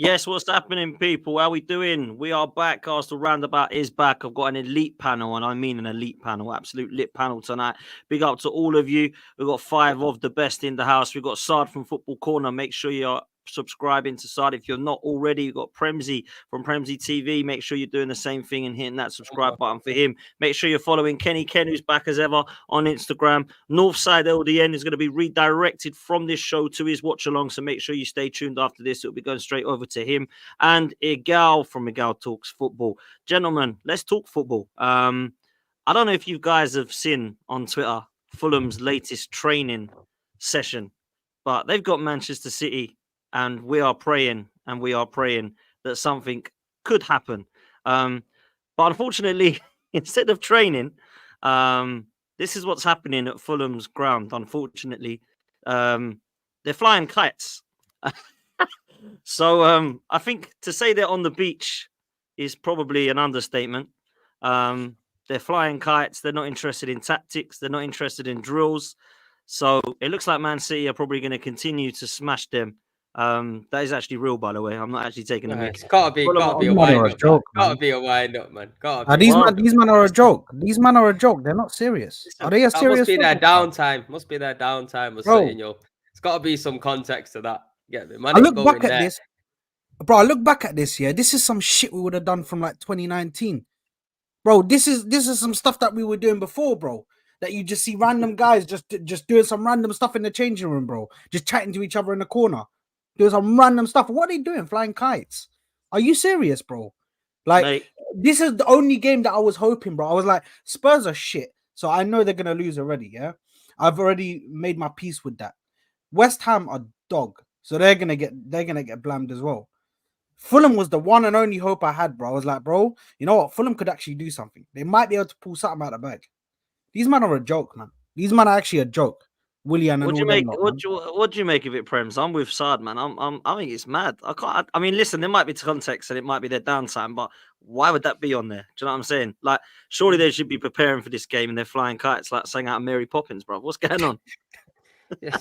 Yes, what's happening, people? How we doing? We are back. Arsenal Roundabout is back. I've got an elite panel, and I mean an elite panel, absolute lit panel tonight. Big up to all of you. We've got 5 of the best in the house. We've got Sard from Football Corner. Make sure you're subscribing to Sard. If you're not already, you've got Premsy from Premsy TV. Make sure you're doing the same thing and hitting that subscribe button for him. Make sure you're following Kenny Ken, who's back as ever on Instagram. Northside LDN is going to be redirected from this show to his watch along, so make sure you stay tuned after this. It'll be going straight over to him. And Igal from Igal Talks Football. Gentlemen, let's talk football. I don't know if you guys have seen on Twitter Fulham's latest training session, but they've got Manchester City, and we are praying that something could happen. But unfortunately, instead of training, this is what's happening at Fulham's ground. Unfortunately, they're flying kites. So I think to say they're on the beach is probably an understatement. They're flying kites. They're not interested in tactics. They're not interested in drills. So it looks like Man City are probably going to continue to smash them. That is actually real, by the way. I'm not actually taking a mic. It's gotta be a wind up. Gotta be a wind up, man. These men are a joke. These men are a joke. They're not serious. Are they a serious? Must be their downtime. Must be their downtime. It's got to be some context to that. Yeah, I look back at this, bro. I look back at this. Yeah, this is some shit we would have done from like 2019, bro. This is some stuff that we were doing before, bro. That you just see random guys just doing some random stuff in the changing room, bro. Just chatting to each other in the corner, doing some random stuff. What are they doing? Flying kites? Are you serious, bro? Like, mate, this is the only game that I was hoping, bro. I was like, Spurs are shit, so I know they're gonna lose already. Yeah, I've already made my peace with that. West Ham are dog. So they're gonna get blamed as well. Fulham was the one and only hope I had, bro. I was like, bro, you know what? Fulham could actually do something. They might be able to pull something out of the bag. These men are a joke, man. These men are actually a joke. Willian and what do you make of it, Prems? I'm with Saad, man. I think it's mad. I mean, listen, there might be context and it might be their downtime, but why would that be on there? Do you know what I'm saying? Like, surely they should be preparing for this game and they're flying kites, like saying out of Mary Poppins, bro. What's going on?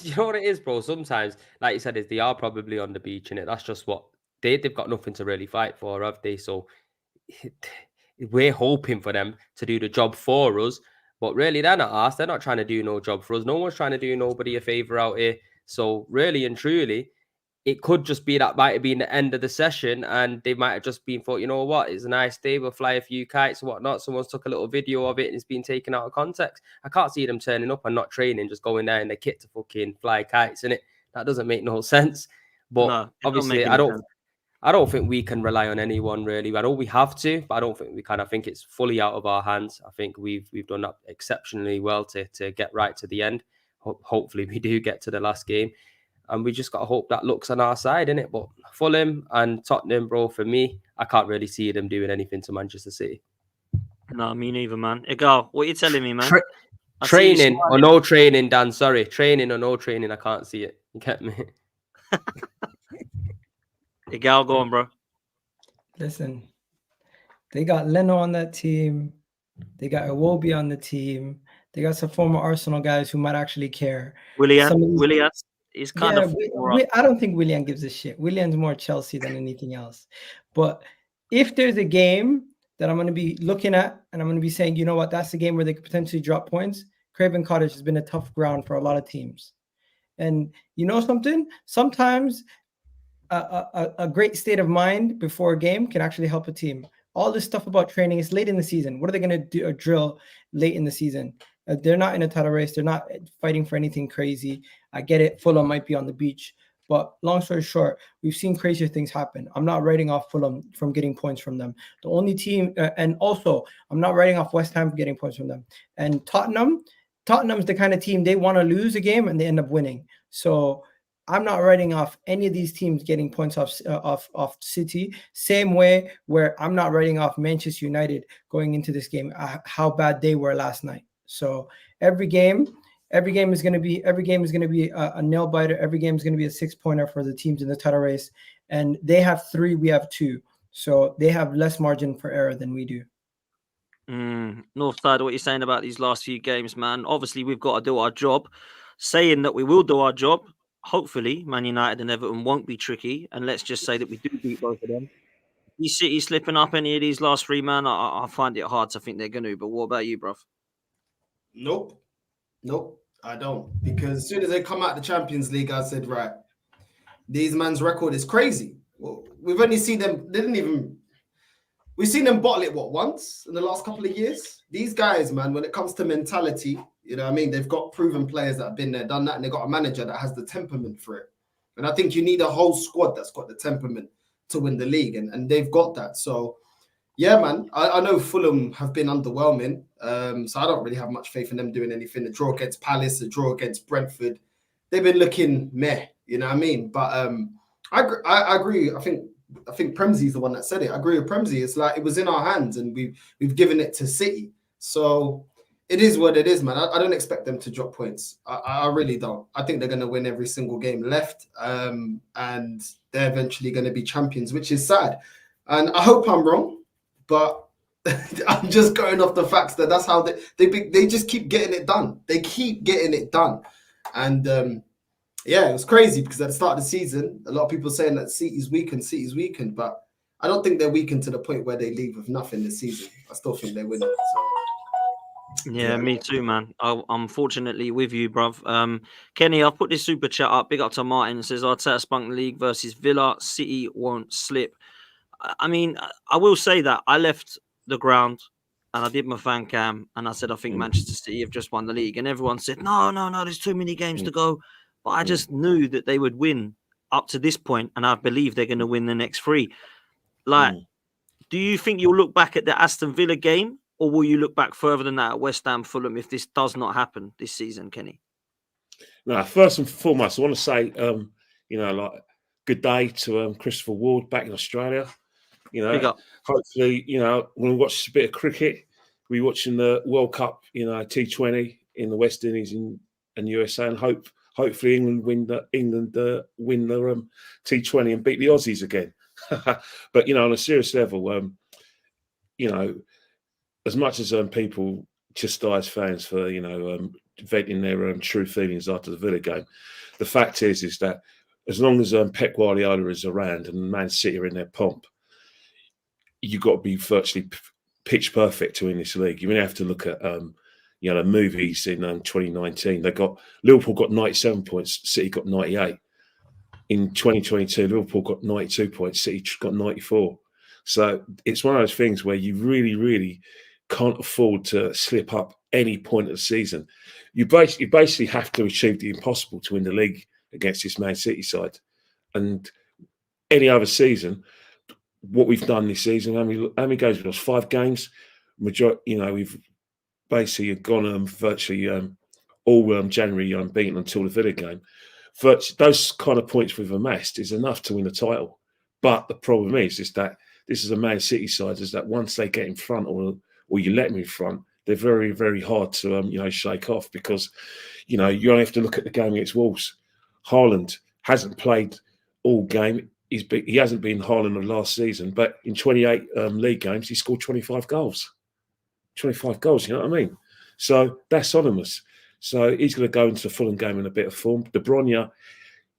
You know what it is, bro? Sometimes, like you said, they are probably on the beach, and that's just what they've got nothing to really fight for, have they? So we're hoping for them to do the job for us, but really they're not us. They're not trying to do no job for us. No one's trying to do nobody a favor out here. So really and truly, it could just be that might have been the end of the session, and they might have just been thought, you know what, it's a nice day, we'll fly a few kites and whatnot. Someone's took a little video of it and it's been taken out of context. I can't see them turning up and not training, just going there in the kit to fucking fly kites, innit? That doesn't make no sense. But no, obviously, I don't think we can rely on anyone really. I know we have to, but I don't think we can. I think it's fully out of our hands. I think we've done that exceptionally well to get right to the end. Hopefully, we do get to the last game. And we just got to hope that luck's on our side, innit? But Fulham and Tottenham, bro, for me, I can't really see them doing anything to Manchester City. No, me neither, man. Igal, what are you telling me, man? Training or no training, Dan. Sorry. Training or no training, I can't see it. You get me? Igal, go on, bro. Listen, they got Leno on that team. They got Iwobi on the team. They got some former Arsenal guys who might actually care. Willian. He's kind of. I don't think Willian gives a shit. Willian's more Chelsea than anything else. But if there's a game that I'm going to be looking at and I'm going to be saying, you know what, that's the game where they could potentially drop points, Craven Cottage has been a tough ground for a lot of teams. And you know something? Sometimes a great state of mind before a game can actually help a team. All this stuff about training is late in the season. What are they going to do? A drill late in the season? They're not in a title race. They're not fighting for anything crazy. I get it. Fulham might be on the beach. But long story short, we've seen crazier things happen. I'm not writing off Fulham from getting points from them. The only team, and also, I'm not writing off West Ham for getting points from them. And Tottenham's the kind of team, they want to lose a game and they end up winning. So I'm not writing off any of these teams getting points off City. Same way where I'm not writing off Manchester United going into this game, how bad they were last night. So every game is going to be a nail biter. Every game is going to be a 6-pointer for the teams in the title race. And they have 3, we have 2. So they have less margin for error than we do. Northside, what you're saying about these last few games, man. Obviously, we've got to do our job. Saying that we will do our job hopefully Man United and Everton won't be tricky, and let's just say that we do beat both of them. You City slipping up any of these last three, man, I find it hard to think they're going to. But what about you, bruv? Nope. Nope, I don't. Because as soon as they come out the Champions League, I said, right, these man's record is crazy. Well, we've only seen them, we've seen them bottle it, once in the last couple of years? These guys, man, when it comes to mentality, you know what I mean? They've got proven players that have been there, done that, and they've got a manager that has the temperament for it. And I think you need a whole squad that's got the temperament to win the league, and they've got that. So, yeah, man, I know Fulham have been underwhelming, so I don't really have much faith in them doing anything. The draw against Palace, the draw against Brentford, they've been looking meh, you know what I mean? But I agree. I think Premsy's the one that said it. I agree with Premsy. It's like it was in our hands, and we've given it to City. So it is what it is, man. I don't expect them to drop points. I really don't. I think they're going to win every single game left, and they're eventually going to be champions, which is sad. And I hope I'm wrong. But I'm just going off the facts that that's how they just keep getting it done. They keep getting it done. And yeah, it was crazy because at the start of the season, a lot of people saying that City's weakened, but I don't think they're weakened to the point where they leave with nothing this season. I still think they win it. So. Yeah, me too, man. I'm fortunately with you, bruv. Kenny, I've put this super chat up. Big up to Martin. It says Arteta spunk the league versus Villa. City won't slip. I mean, I will say that I left the ground and I did my fan cam and I said, I think Manchester City have just won the league. And everyone said, no, there's too many games to go. But I just knew that they would win up to this point, and I believe they're going to win the next three. Like, do you think you'll look back at the Aston Villa game, or will you look back further than that at West Ham, Fulham, if this does not happen this season, Kenny? No, first and foremost, I want to say, good day to Christopher Ward back in Australia. Hopefully, we'll watch a bit of cricket. We're watching the World Cup, T20 in the West Indies and USA, and hopefully England win the T20 and beat the Aussies again. But on a serious level, as much as people chastise fans for venting their true feelings after the Villa game, the fact is that as long as Pep Guardiola is around and Man City are in their pomp, you've got to be virtually pitch perfect to win this league. You really have to look at movies in 2019. Liverpool got 97 points, City got 98. In 2022, Liverpool got 92 points, City got 94. So it's one of those things where you really, really can't afford to slip up any point of the season. You basically have to achieve the impossible to win the league against this Man City side. And any other season, what we've done this season, how many games we've lost? 5 games. We've basically gone virtually all January unbeaten until the Villa game. Those kind of points we've amassed is enough to win the title. But the problem is that this is a Man City side, is that once they get in front or you let them in front, they're very, very hard to shake off, because you only have to look at the game against Wolves. Haaland hasn't played all game. He hasn't been Haaland of last season, but in 28 league games, he scored 25 goals. 25 goals, you know what I mean? So that's ominous. So he's going to go into the Fulham game in a bit of form. De Bruyne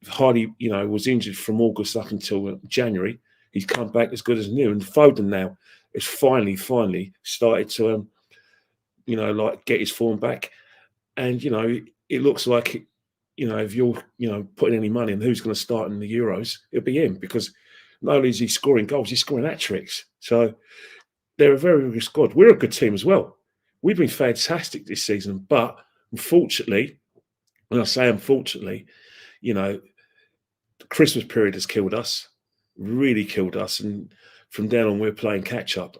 hardly, was injured from August up until January. He's come back as good as new. And Foden now has finally started to, get his form back. And, it looks like, if you're, putting any money on who's going to start in the Euros, it'll be him, because not only is he scoring goals, he's scoring hat-tricks. So they're a very, very good squad. We're a good team as well. We've been fantastic this season, but unfortunately, when I say unfortunately, the Christmas period has killed us, really killed us. And from then on, we're playing catch-up.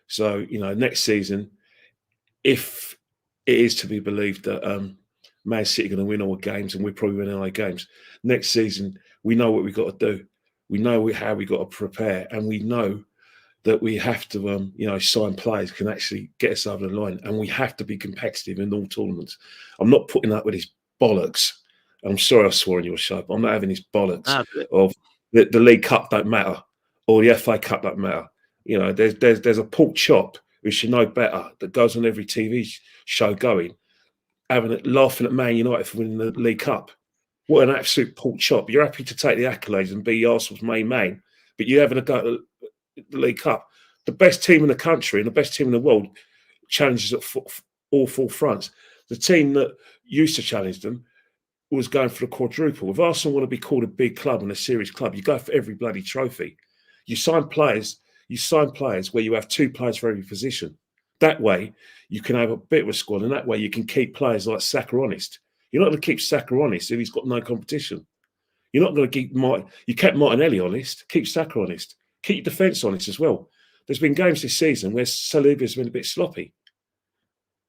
So, next season, if it is to be believed that Man City are going to win all games, and we're probably winning all games, next season, we know what we've got to do. We know how we've got to prepare, and we know that we have to, sign players who can actually get us over the line, and we have to be competitive in all tournaments. I'm not putting up with his bollocks. I'm sorry I swore on your show, but I'm not having his bollocks of the League Cup don't matter, or the FA Cup don't matter. There's a pork chop who should know better that goes on every TV show laughing at Man United for winning the League Cup. What an absolute pork chop. You're happy to take the accolades and be Arsenal's main man, but you're having a go at the League Cup. The best team in the country and the best team in the world challenges at all four fronts. The team that used to challenge them was going for the quadruple. If Arsenal want to be called a big club and a serious club, you go for every bloody trophy. You sign players where you have 2 players for every position. That way, you can have a bit of a squad, and that way you can keep players like Saka honest. You're not going to keep Saka honest if he's got no competition. You're not going to keep you kept Martinelli honest, keep Saka honest, keep your defence honest as well. There's been games this season where Saliba's been a bit sloppy.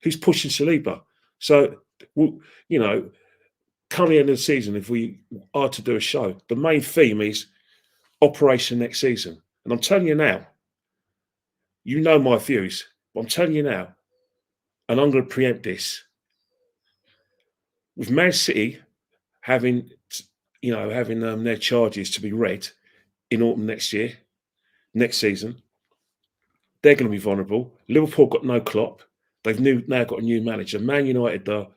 Who's pushing Saliba? So, come the end of the season, if we are to do a show, the main theme is Operation next season. And I'm telling you now, you know my views, but I'm telling you now, and I'm going to preempt this. With Man City having their charges to be read in autumn next season, they're going to be vulnerable. Liverpool got no Klopp. They've now got a new manager. Man United are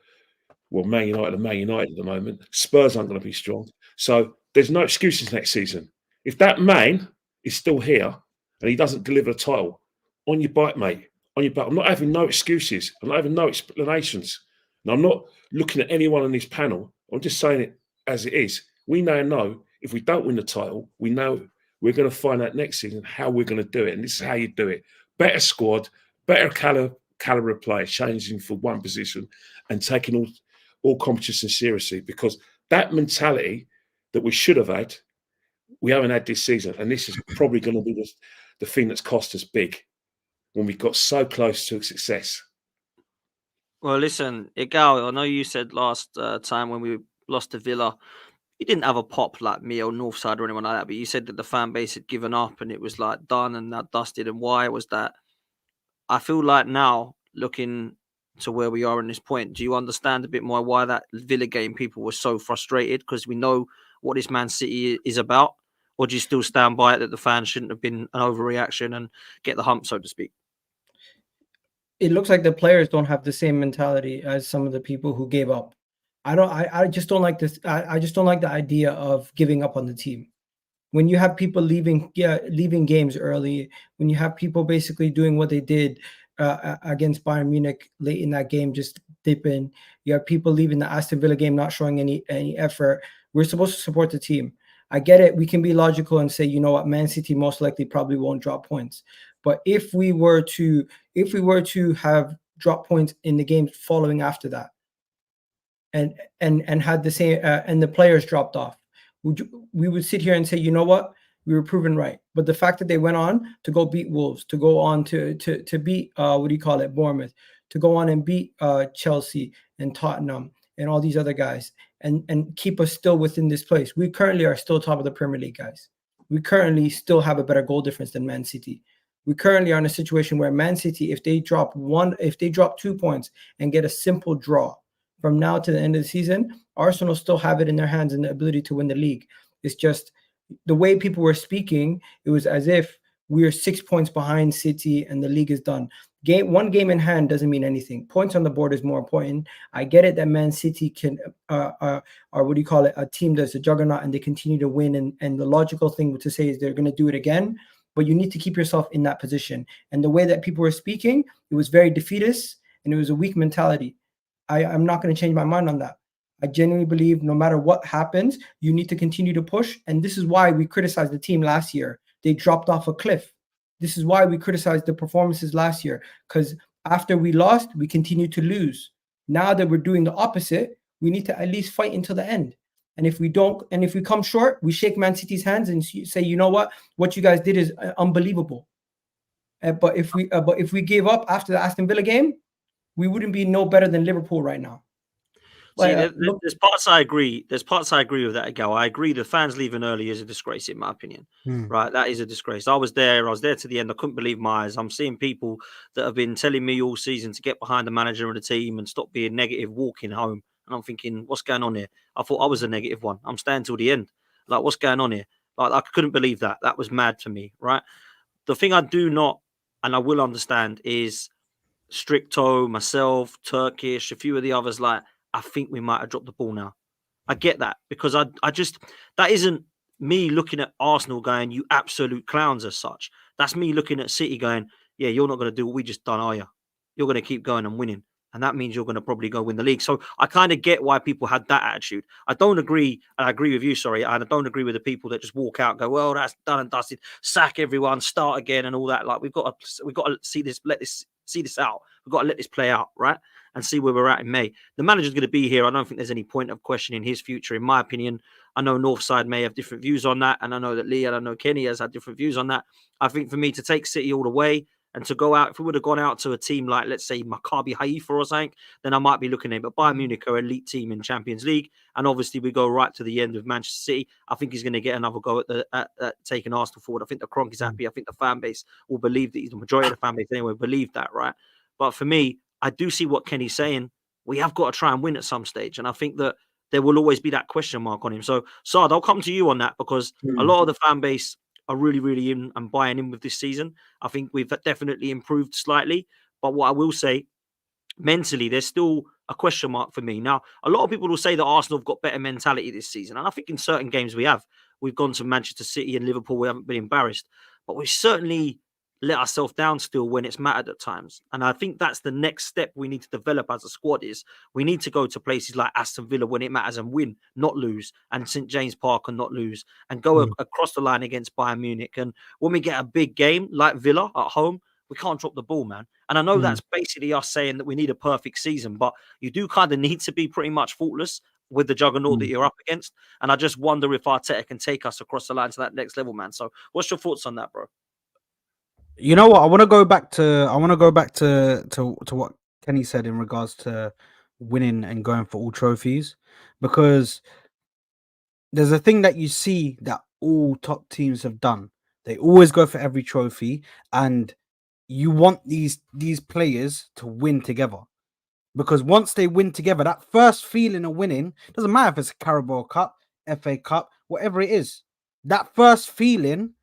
Man United at the moment. Spurs aren't going to be strong. So there's no excuses next season. If that man is still here and he doesn't deliver a title, on your bike, mate. On your bike. I'm not having no excuses. I'm not having no explanations. And I'm not looking at anyone on this panel. I'm just saying it as it is. We now know if we don't win the title, we know we're going to find out next season how we're going to do it. And this is how you do it. Better squad, better caliber of players, changing for one position and taking all competition seriously, because that mentality that we should have had, we haven't had this season. And this is probably going to be the thing that's cost us big when we got so close to success. Well, listen, Igal, I know you said last time when we lost to Villa, you didn't have a pop like me or Northside or anyone like that, but you said that the fan base had given up and it was like done and that dusted. And why was that? I feel like now, looking to where we are in this point, do you understand a bit more why that Villa game people were so frustrated? Because we know what this Man City is about. Or do you still stand by it that the fans shouldn't have been an overreaction and get the hump, so to speak? It looks like the players don't have the same mentality as some of the people who gave up. I just don't like this. I just don't like the idea of giving up on the team. When you have people leaving games early, when you have people basically doing what they did against Bayern Munich late in that game, just dipping. You have people leaving the Aston Villa game not showing any effort. We're supposed to support the team. I get it. We can be logical and say, you know what, Man City most likely probably won't drop points. But if we were to have drop points in the games following after that, and had the same and the players dropped off, we would sit here and say, you know what, we were proven right. But the fact that they went on to go beat Wolves, to go on to beat Bournemouth, to go on and beat Chelsea and Tottenham and all these other guys, and keep us still within this place. We currently are still top of the Premier League, guys. We currently still have a better goal difference than Man City. We currently are in a situation where Man City, if they drop 2 points and get a simple draw from now to the end of the season, Arsenal still have it in their hands and the ability to win the league. It's just the way people were speaking, it was as if we are 6 points behind City and the league is done. One game in hand doesn't mean anything. Points on the board is more important. I get it that Man City can are a team that's a juggernaut and they continue to win, and the logical thing to say is they're going to do it again, but you need to keep yourself in that position. And the way that people were speaking, it was very defeatist and it was a weak mentality. I'm not going to change my mind on that. I genuinely believe no matter what happens, you need to continue to push. And this is why we criticized the team last year. They dropped off a cliff. This is why we criticized the performances last year, because after we lost, we continued to lose. Now that we're doing the opposite, we need to at least fight until the end. And if we don't, and if we come short, we shake Man City's hands and say, you know what you guys did is unbelievable. But if we gave up after the Aston Villa game, we wouldn't be no better than Liverpool right now. See, there's parts I agree. There's parts I agree with that, Ago. I agree the fans leaving early is a disgrace, in my opinion. Right? That is a disgrace. I was there to the end. I couldn't believe my eyes. I'm seeing people that have been telling me all season to get behind the manager and the team and stop being negative walking home. And I'm thinking, what's going on here? I thought I was a negative one. I'm staying till the end. Like, what's going on here? Like, I couldn't believe that. That was mad for me, right? The thing I do not, and I will understand, is Stricto, myself, Turkish, a few of the others, like, I think we might have dropped the ball now. I get that, because I just, that isn't me looking at Arsenal going, you absolute clowns as such. That's me looking at City going, yeah, you're not going to do what we just done, are you? You're going to keep going and winning. And that means you're going to probably go win the league. So I kind of get why people had that attitude. I don't agree, and I agree with you, sorry, and I don't agree with the people that just walk out and go, well, that's done and dusted, sack everyone, start again and all that. Like, we've got to see this, see this out. We've got to let this play out, right? And see where we're at in May. The manager's going to be here. I don't think there's any point of questioning his future, in my opinion. I know Northside may have different views on that, and I know that Lee and I know Kenny has had different views on that. I think for me to take City all the way and to go out, if we would have gone out to a team like, let's say, Maccabi Haifa or something, then I might be looking at it. But Bayern Munich are an elite team in Champions League, and obviously we go right to the end of Manchester City. I think he's going to get another go at taking Arsenal forward. I think the Kroenke is happy. I think the fan base will believe that. The majority of the fan base anyway believe that, right? But for me, I do see what Kenny's saying. We have got to try and win at some stage, and I think that there will always be that question mark on him. So, Saad, I'll come to you on that, because a lot of the fan base are really, really in and buying in with this season. I think we've definitely improved slightly. But what I will say, mentally, there's still a question mark for me. Now, a lot of people will say that Arsenal have got better mentality this season. And I think in certain games we have. We've gone to Manchester City and Liverpool. We haven't been embarrassed. But we've certainly let ourselves down still when it's mattered at times. And I think that's the next step we need to develop as a squad, is we need to go to places like Aston Villa when it matters and win, not lose, and St. James Park and not lose, and go across the line against Bayern Munich. And when we get a big game like Villa at home, we can't drop the ball, man. And I know that's basically us saying that we need a perfect season, but you do kind of need to be pretty much faultless with the juggernaut that you're up against. And I just wonder if Arteta can take us across the line to that next level, man. So what's your thoughts on that, bro? You know what? I want to go back to what Kenny said in regards to winning and going for all trophies, because there's a thing that you see that all top teams have done. They always go for every trophy, and you want these players to win together, because once they win together, that first feeling of winning, doesn't matter if it's a Carabao Cup, FA Cup, whatever it is, that first feeling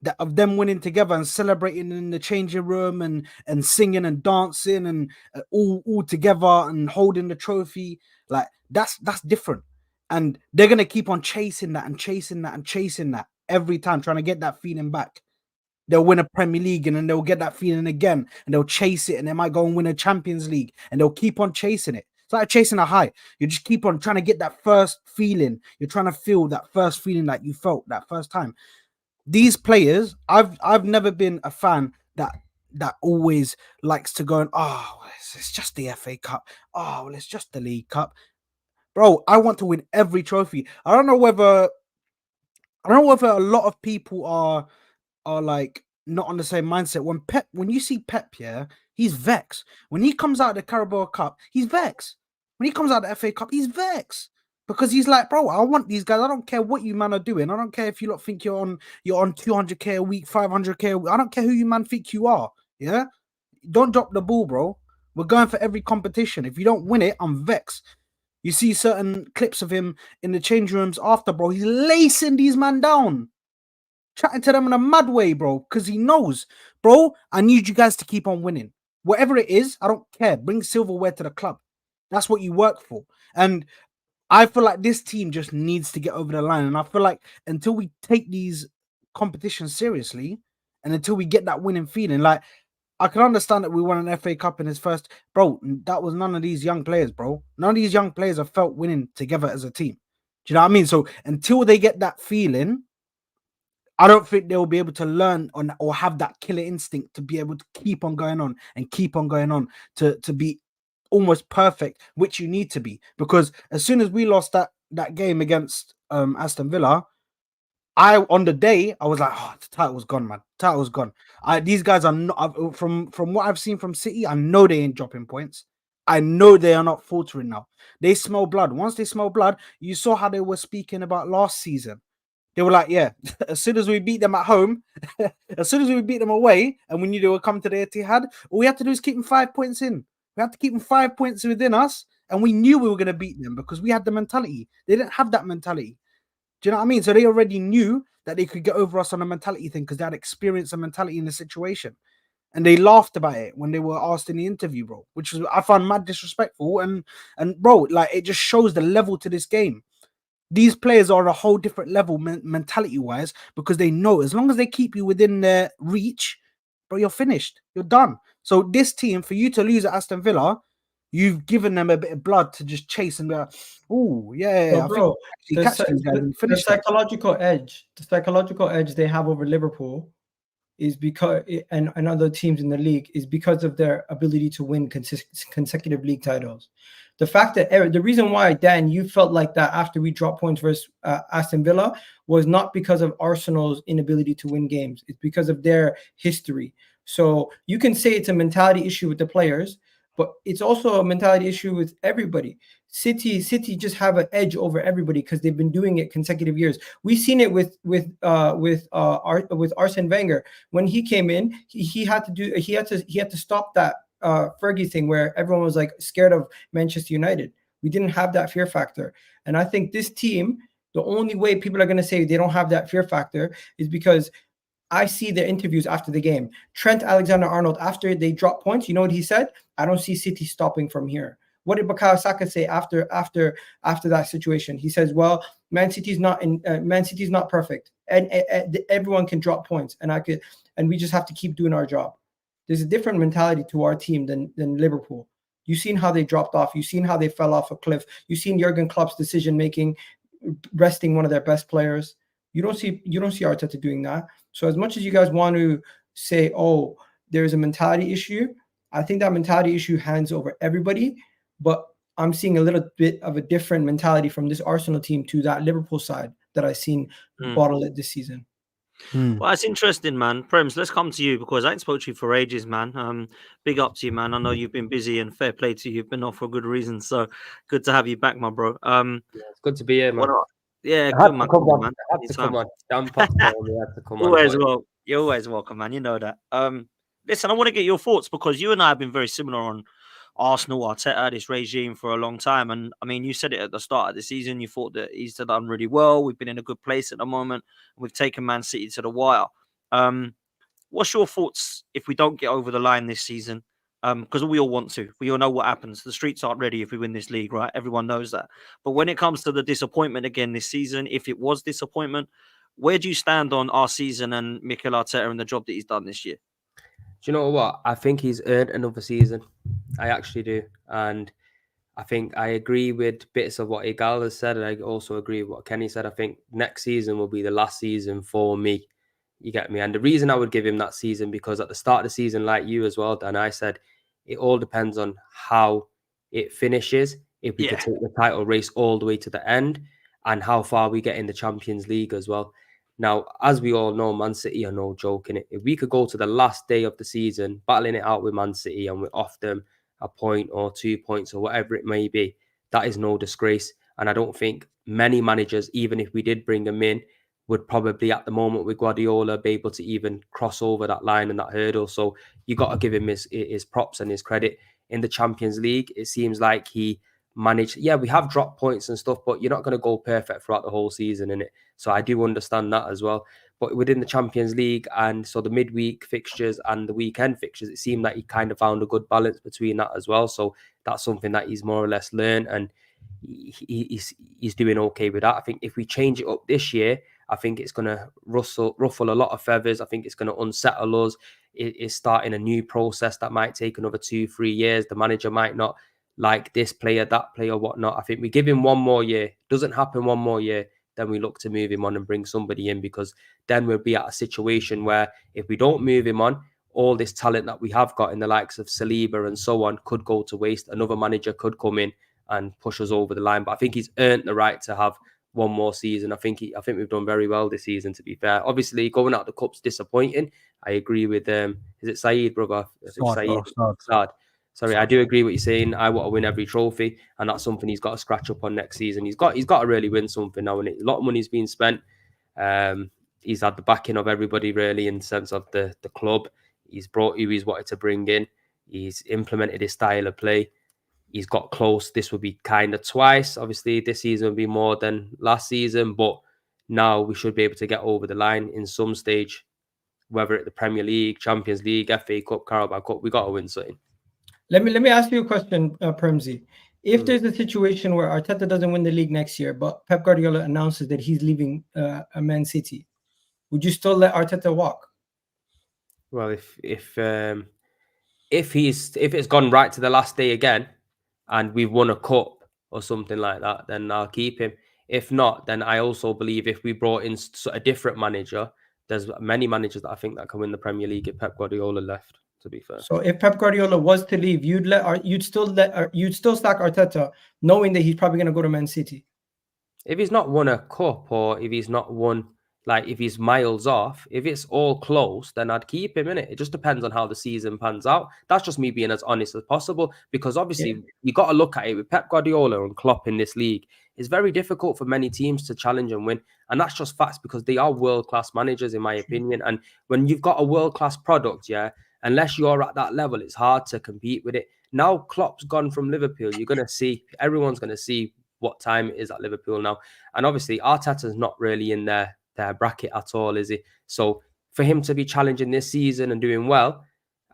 that of them winning together and celebrating in the changing room and singing and dancing and all together and holding the trophy, like that's different. And they're gonna keep on chasing that and chasing that and chasing that every time, trying to get that feeling back. They'll win a Premier League and then they'll get that feeling again, and they'll chase it, and they might go and win a Champions League, and they'll keep on chasing it. It's like chasing a high. You just keep on trying to get that first feeling. You're trying to feel that first feeling that you felt that first time. These players, I've never been a fan that always likes to go and it's just the FA Cup. Oh, well, it's just the League Cup. Bro, I want to win every trophy. I don't know whether a lot of people are like not on the same mindset. When you see Pep, yeah, he's vexed. When he comes out of the Carabao Cup, he's vexed. When he comes out of the FA Cup, he's vexed. Because he's like, bro, I want these guys. I don't care what you man are doing. I don't care if you lot think you're on 200k a week, 500k a week. I don't care who you man think you are. Yeah, don't drop the ball, bro. We're going for every competition. If you don't win it, I'm vexed. You see certain clips of him in the change rooms after, bro. He's lacing these man down, chatting to them in a mad way, bro. Because he knows, bro, I need you guys to keep on winning. Whatever it is, I don't care. Bring silverware to the club. That's what you work for. And I feel like this team just needs to get over the line. And I feel like until we take these competitions seriously and until we get that winning feeling, like I can understand that we won an FA Cup in his first, bro, that was none of these young players, bro. None of these young players have felt winning together as a team. Do you know what I mean? So until they get that feeling, I don't think they'll be able to learn on or have that killer instinct to be able to keep on going on and keep on going on to be almost perfect, which you need to be. Because as soon as we lost that game against Aston Villa, on the day I was like, oh, the title's gone, man. Title's gone. These guys are not, from what I've seen from City, I know they ain't dropping points. I know they are not faltering now. They smell blood. Once they smell blood, you saw how they were speaking about last season. They were like, yeah, as soon as we beat them at home, as soon as we beat them away, and we knew they would come to the Etihad, all we had to do is keep them 5 points in. We had to keep them 5 points within us, and we knew we were going to beat them because we had the mentality. They didn't have that mentality. Do you know what I mean? So they already knew that they could get over us on a mentality thing because they had experience and mentality in the situation. And they laughed about it when they were asked in the interview, bro, which was, I found mad disrespectful. And bro, like, it just shows the level to this game. these players are a whole different level mentality-wise, because they know as long as they keep you within their reach, bro, you're finished. You're done. So this team, for you to lose at Aston Villa, you've given them a bit of blood to just chase and be like, oh, yeah, So, I bro, think catch these guys and the finish them. psychological edge they have over Liverpool is because, and other teams in the league, is because of their ability to win consecutive league titles. The fact that the reason why, Dan, you felt like that after we dropped points versus Aston Villa was not because of Arsenal's inability to win games. It's because of their history. So you can say it's a mentality issue with the players, but it's also a mentality issue with everybody. City just have an edge over everybody because they've been doing it consecutive years. We've seen it with Arsene Wenger. When he came in, he had to stop that Fergie thing where everyone was like scared of Manchester United. We didn't have that fear factor. And I think this team, the only way people are going to say they don't have that fear factor is because I see their interviews after the game. Trent Alexander-Arnold, after they dropped points, you know what he said? I don't see City stopping from here. What did Bukayo Saka say after that situation? He says, "Well, Man City's not perfect, and everyone can drop points, and we just have to keep doing our job." There's a different mentality to our team than Liverpool. You've seen how they dropped off. You've seen how they fell off a cliff. You've seen Jurgen Klopp's decision making, resting one of their best players. You don't see Arteta doing that. So as much as you guys want to say, "Oh, there's a mentality issue," I think that mentality issue hands over everybody. But I'm seeing a little bit of a different mentality from this Arsenal team to that Liverpool side that I've seen bottle it this season. Well, it's interesting, man. Prems, let's come to you because I ain't spoke to you for ages, man. Big up to you, man. I know you've been busy and fair play to you. You've been off for good reason. So good to have you back, my bro. It's good to be here, man. Yeah, I had good man. to come on. Man. I had to come on. Dan Potts told me I had to come Always on. well. You're always welcome, man. You know that. Listen, I want to get your thoughts because you and I have been very similar on Arsenal, Arteta, this regime for a long time. And I mean, you said it at the start of the season. You thought that he's done really well. We've been in a good place at the moment. We've taken Man City to the wire. What's your thoughts if we don't get over the line this season? Because we all want to. We all know what happens. The streets aren't ready if we win this league, right? Everyone knows that. But when it comes to the disappointment again this season, if it was disappointment, where do you stand on our season and Mikel Arteta and the job that he's done this year? Do you know what? I think he's earned another season. I actually do. And I think I agree with bits of what Igal has said. And I also agree with what Kenny said. I think next season will be the last season for me. You get me? And the reason I would give him that season, because at the start of the season, like you as well, Dan, I said, it all depends on how it finishes. If we could take the title race all the way to the end and how far we get in the Champions League as well. Now, as we all know, Man City are no joke in it. If we could go to the last day of the season, battling it out with Man City and we're off them a point or 2 points or whatever it may be, that is no disgrace. And I don't think many managers, even if we did bring them in, would probably at the moment with Guardiola be able to even cross over that line and that hurdle. So you got to give him his props and his credit. In the Champions League, it seems like he managed, we have dropped points and stuff, but you're not going to go perfect throughout the whole season in it. So I do understand that as well. But within the Champions League and so the midweek fixtures and the weekend fixtures, it seemed that he kind of found a good balance between that as well. So that's something that he's more or less learned, and he's doing okay with that. I think if we change it up this year, I think it's going to ruffle a lot of feathers. I think it's going to unsettle us. It's starting a new process that might take another 2-3 years. The manager might not like this player, that player, whatnot. I think we give him one more year. Doesn't happen one more year, then we look to move him on and bring somebody in, because then we'll be at a situation where if we don't move him on, all this talent that we have got in the likes of Saliba and so on could go to waste. Another manager could come in and push us over the line. But I think he's earned the right to have one more season. I think we've done very well this season, to be fair. Obviously, going out the cup's disappointing. I agree with is it Saeed, brother? Saad. Sorry, I do agree what you're saying. I want to win every trophy, and that's something he's got to scratch up on next season. He's got to really win something now, and a lot of money's been spent. He's had the backing of everybody, really, in the sense of the club. He's brought who he's wanted to bring in. He's implemented his style of play. He's got close. This will be kind of twice. Obviously, this season will be more than last season, but now we should be able to get over the line in some stage, whether it's the Premier League, Champions League, FA Cup, Carabao Cup. We got to win something. Let me ask you a question, Premzi. If there's a situation where Arteta doesn't win the league next year, but Pep Guardiola announces that he's leaving Man City, would you still let Arteta walk? Well, if it's gone right to the last day again, and we've won a cup or something like that, then I'll keep him. If not, then I also believe if we brought in a different manager, there's many managers that I think that can win the Premier League if Pep Guardiola left. To be fair, So if Pep Guardiola was to leave, you'd still sack Arteta, knowing that he's probably going to go to Man City. if he's not won a cup, or if he's not won, like if he's miles off, if it's all close, then I'd keep him in it. It just depends on how the season pans out. That's just me being as honest as possible, because obviously you got to look at it with Pep Guardiola and Klopp in this league. It's very difficult for many teams to challenge and win. And that's just facts, because they are world-class managers, in my opinion. And when you've got a world-class product, unless you're at that level, it's hard to compete with it. Now Klopp's gone from Liverpool, everyone's going to see what time it is at Liverpool now. And obviously Arteta's not really in their bracket at all, is he? So for him to be challenging this season and doing well,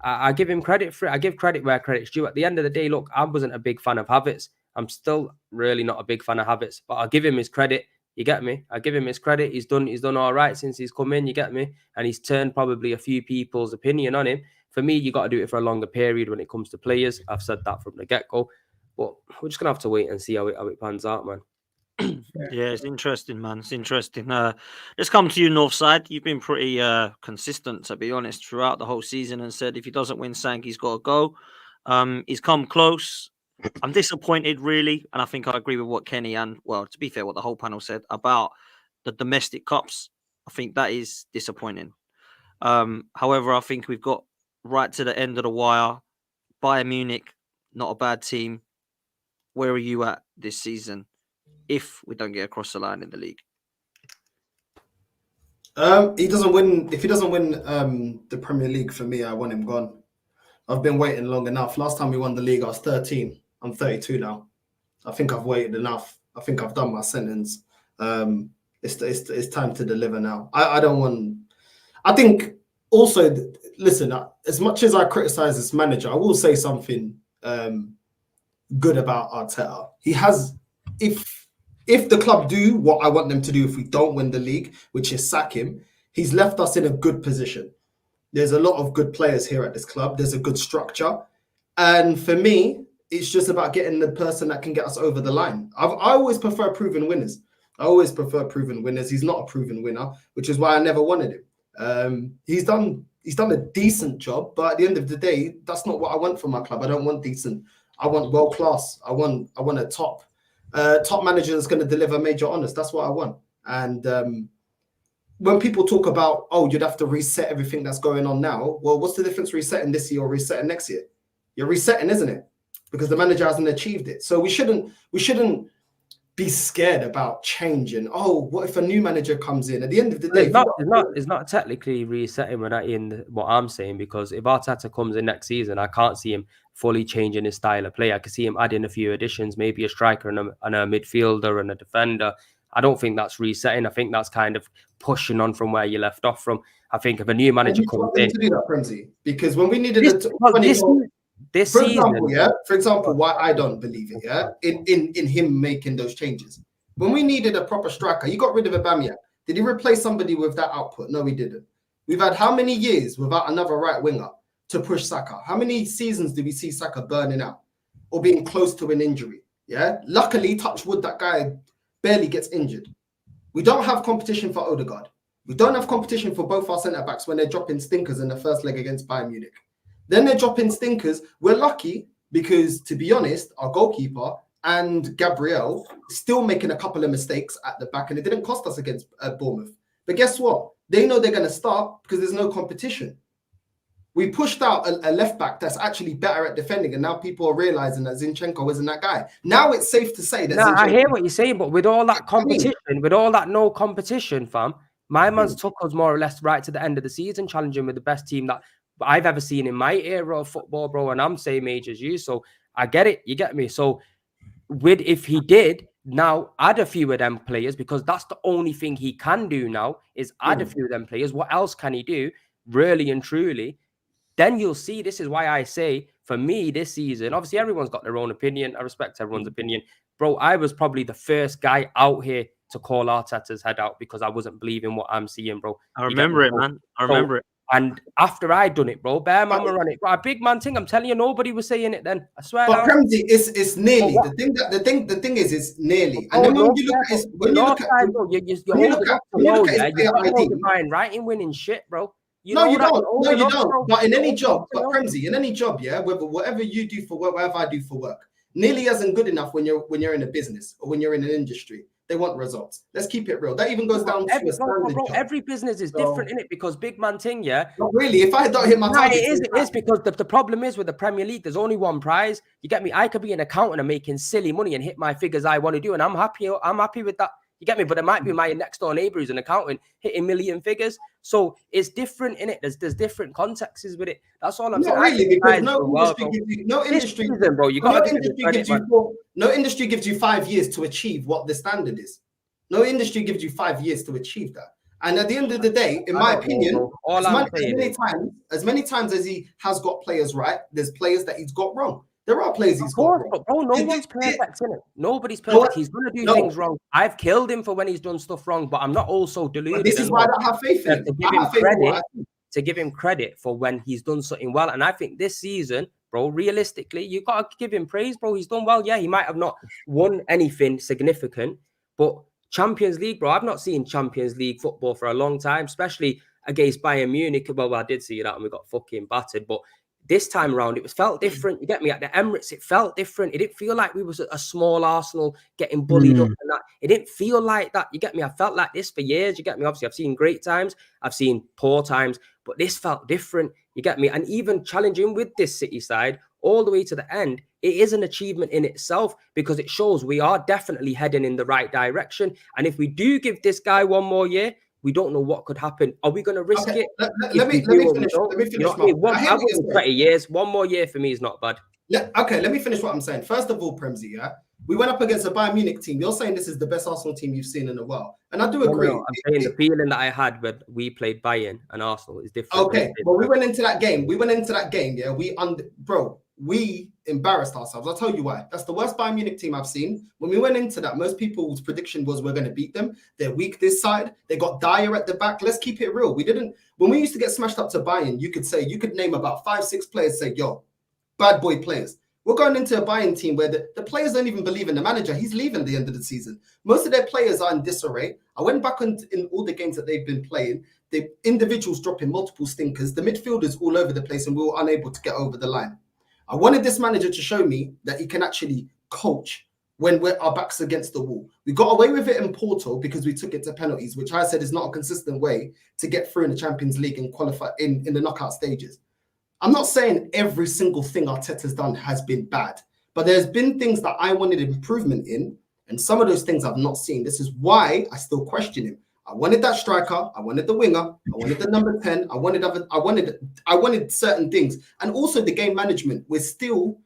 I give him credit for it. I give credit where credit's due. At the end of the day, look, I wasn't a big fan of Havertz. I'm still really not a big fan of Havertz, but I'll give him his credit. You get me? I give him his credit. He's done all right since he's come in, you get me? And he's turned probably a few people's opinion on him. For me, you got to do it for a longer period when it comes to players. I've said that from the get-go. But we're just going to have to wait and see how it pans out, man. Yeah, it's interesting, man. It's interesting. Let's come to you, Northside. You've been pretty consistent, to be honest, throughout the whole season, and said if he doesn't win Sank, he's got to go. He's come close. I'm disappointed, really, and I think I agree with what Kenny and, well, to be fair, what the whole panel said about the domestic cups. I think that is disappointing. However, I think we've got right to the end of the wire. Bayern Munich, not a bad team. Where are you at this season if we don't get across the line in the league? If he doesn't win the Premier League, for me, I want him gone. I've been waiting long enough. Last time we won the league, I was 13. I'm 32 now. I think I've waited enough. I think I've done my sentence. It's time to deliver now. I think also, listen, as much as I criticize this manager, I will say something good about Arteta. He has, if the club do what I want them to do, if we don't win the league, which is sack him, he's left us in a good position. There's a lot of good players here at this club. There's a good structure. And for me, it's just about getting the person that can get us over the line. I always prefer proven winners. He's not a proven winner, which is why I never wanted him. He's done a decent job, but at the end of the day, that's not what I want from my club. I don't want decent. I want world class. I want a top manager that's going to deliver major honors. That's what I want. And when people talk about, you'd have to reset everything that's going on now. Well, what's the difference resetting this year or resetting next year? You're resetting, isn't it? Because the manager hasn't achieved it. So we shouldn't be scared about changing. What if a new manager comes in? At the end of the day, it's not technically resetting when in what I'm saying, because if Arteta comes in next season, I can't see him fully changing his style of play. I can see him adding a few additions, maybe a striker and a midfielder and a defender. I don't think that's resetting. I think that's kind of pushing on from where you left off from. I think if a new manager comes in, to do that, Premsy, because when we needed this season, for example, why I don't believe it, in him making those changes. When we needed a proper striker, you got rid of Aubameyang. Did he replace somebody with that output? No, he didn't. We've had how many years without another right winger to push Saka? How many seasons did we see Saka burning out or being close to an injury? Yeah. Luckily, touch wood, that guy barely gets injured. We don't have competition for Odegaard. We don't have competition for both our centre backs when they're dropping stinkers in the first leg against Bayern Munich. Then they're dropping stinkers. We're lucky because, to be honest, our goalkeeper and Gabriel still making a couple of mistakes at the back, and it didn't cost us against Bournemouth. But guess what? They know they're going to start because there's no competition. We pushed out a left back that's actually better at defending, and now people are realizing that Zinchenko isn't that guy. Now it's safe to say that. I hear what you're saying, but with all that competition, with all that no competition, fam, my man's took us more or less right to the end of the season, challenging with the best team that I've ever seen in my era of football, bro. And I'm same age as you, so I get it. You get me? So, if he did now add a few of them players, because that's the only thing he can do now is add a few of them players. What else can he do, really and truly? Then you'll see. This is why I say for me this season, obviously everyone's got their own opinion. I respect everyone's opinion. Bro, I was probably the first guy out here to call Arteta's head out because I wasn't believing what I'm seeing, bro. I remember it, man. I remember it. And after I done it, bro, bear man were on it. Bro, a big man thing. I'm telling you, nobody was saying it then. I swear. But Premsy, it's nearly the thing is it's nearly. And then when you look at writing winning shit, bro. No, you don't. But in any job, Premsy, in any job, yeah, whatever you do for work, whatever I do for work, nearly isn't good enough when you're in a business or when you're in an industry. They want results. Let's keep it real. That even goes down to a standard job. Every business is different in it because big man thing, yeah. Not really. If I don't hit my target, it is because the problem is with the Premier League, there's only one prize. You get me? I could be an accountant and making silly money and hit my figures I want to do, and I'm happy. I'm happy with that. You get me? But it might be my next door neighbor who's an accountant hitting million figures. So it's different in it. There's different contexts with it. That's all I'm saying. Not really, because no industry gives you 5 years to achieve what the standard is. No industry gives you 5 years to achieve that. And at the end of the day, in my opinion, as many times as he has got players right, there's players that he's got wrong. There are players he's got wrong. But bro, no one's perfect in it. Nobody's perfect. He's going to do things wrong. I've killed him for when he's done stuff wrong, but I'm not also deluded. But this is why I don't have faith in him. To give him credit for when he's done something well. And I think this season, bro, realistically, you got to give him praise, bro. He's done well. Yeah, he might have not won anything significant, but Champions League, bro, I've not seen Champions League football for a long time, especially against Bayern Munich. Well, I did see that and we got fucking battered, but this time around, it felt different. You get me? At the Emirates, it felt different. It didn't feel like we was a small Arsenal getting bullied up and that. It didn't feel like that. You get me? I felt like this for years. You get me? Obviously, I've seen great times. I've seen poor times. But this felt different. You get me? And even challenging with this City side all the way to the end, it is an achievement in itself because it shows we are definitely heading in the right direction. And if we do give this guy one more year, we don't know what could happen. Are we going to risk it? Let me finish. I wouldn't 20 years. One more year for me is not bad. Okay, let me finish what I'm saying. First of all, Premsy, yeah, we went up against a Bayern Munich team. You're saying this is the best Arsenal team you've seen in a while, and I do agree. No, I'm saying the feeling that I had when we played Bayern and Arsenal is different. Okay, but we went into that game. Yeah, we embarrassed ourselves. I'll tell you why. That's the worst Bayern Munich team I've seen. When we went into that, most people's prediction was we're going to beat them. They're weak this side. They got Dyer at the back. Let's keep it real. We didn't. When we used to get smashed up to Bayern, you could name about 5-6 players. Say, yo, bad boy players. We're going into a Bayern team where the players don't even believe in the manager. He's leaving at the end of the season. Most of their players are in disarray. I went back in all the games that they've been playing. The individuals dropping multiple stinkers. The midfielders all over the place, and we were unable to get over the line. I wanted this manager to show me that he can actually coach when our backs against the wall. We got away with it in Porto because we took it to penalties, which I said is not a consistent way to get through in the Champions League and qualify in the knockout stages. I'm not saying every single thing Arteta's done has been bad, but there's been things that I wanted improvement in, and some of those things I've not seen. This is why I still question him. I wanted that striker. I wanted the winger. I wanted the number 10. I wanted certain things, and also the game management. We still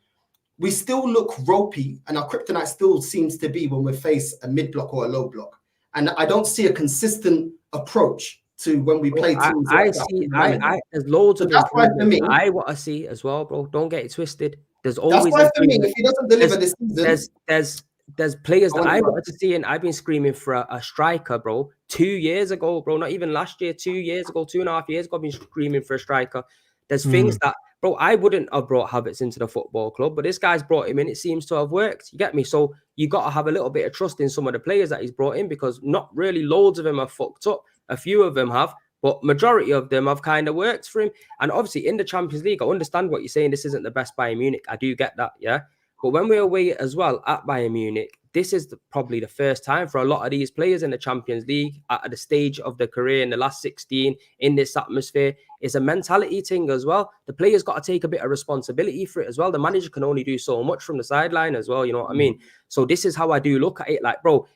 look ropey, and our kryptonite still seems to be when we face a mid block or a low block. And I don't see a consistent approach to when we play teams. There's loads of improvement I want to see as well, bro. Don't get it twisted. There's always. That's why for me, if he doesn't deliver this season, there's players that I wanted to see, and I've been screaming for a striker, bro. 2 years ago, bro. Not even last year. 2 years ago, 2.5 years ago, I've been screaming for a striker. There's things that, bro, I wouldn't have brought Havertz into the football club, but this guy's brought him in. It seems to have worked. You get me? So you got to have a little bit of trust in some of the players that he's brought in, because not really loads of them have fucked up. A few of them have, but majority of them have kind of worked for him. And obviously in the Champions League, I understand what you're saying. This isn't the best Bayern Munich. I do get that, yeah. But when we're away as well at Bayern Munich, this is probably the first time for a lot of these players in the Champions League at the stage of their career in the last 16 in this atmosphere. It's a mentality thing as well. The players got to take a bit of responsibility for it as well. The manager can only do so much from the sideline as well. You know what I mean? So this is how I do look at it. Like, bro,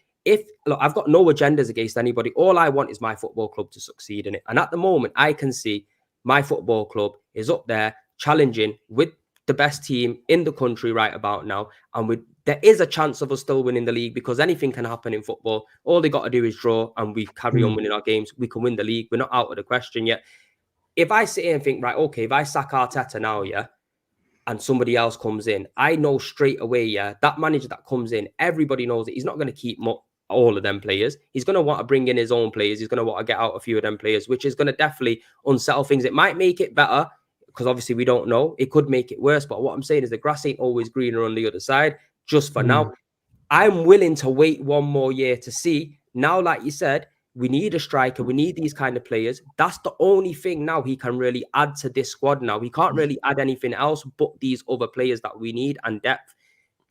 look, I've got no agendas against anybody. All I want is my football club to succeed in it. And at the moment, I can see my football club is up there challenging with the best team in the country right about now. And there is a chance of us still winning the league, because anything can happen in football. All they got to do is draw, and we carry on winning our games. We can win the league. We're not out of the question yet. If I sit here and think, right, okay, if I sack Arteta now, yeah, and somebody else comes in, I know straight away, yeah, that manager that comes in, everybody knows that he's not going to keep all of them players. He's going to want to bring in his own players. He's going to want to get out a few of them players, which is going to definitely unsettle things. It might make it better because obviously we don't know. It could make it worse. But what I'm saying is the grass ain't always greener on the other side. Just for now, I'm willing to wait one more year to see. Now, like you said, we need a striker. We need these kind of players. That's the only thing now he can really add to this squad now. He can't really add anything else but these other players that we need and depth.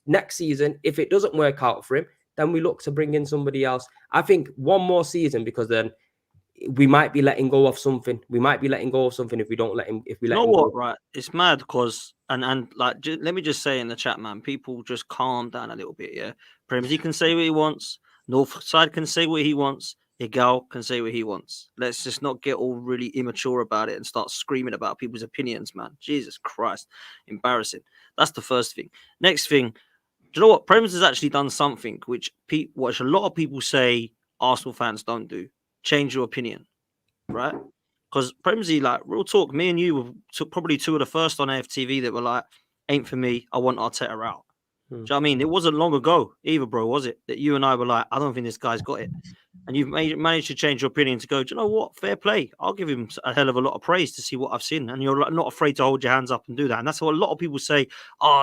Next season, if it doesn't work out for him, then we look to bring in somebody else. I think one more season, because then we might be letting go of something. We might be letting go of something if we don't let him. If we let him go. Right? It's mad because and like let me just say in the chat, man, people just calm down a little bit. Yeah, Premsy can say what he wants. Northside can say what he wants. Igal can say what he wants. Let's just not get all really immature about it and start screaming about people's opinions, man. Jesus Christ, embarrassing. That's the first thing. Next thing, do you know what? Prem's has actually done something which a lot of people say Arsenal fans don't do. Change your opinion, right? Because Premsy, like, real talk, me and you were probably two of the first on AFTV that were like, ain't for me, I want Arteta out. Do you know what I mean? It wasn't long ago either, bro, was it? That you and I were like, I don't think this guy's got it. And you've managed to change your opinion to go, do you know what? Fair play. I'll give him a hell of a lot of praise to see what I've seen. And you're not afraid to hold your hands up and do that. And that's what a lot of people say,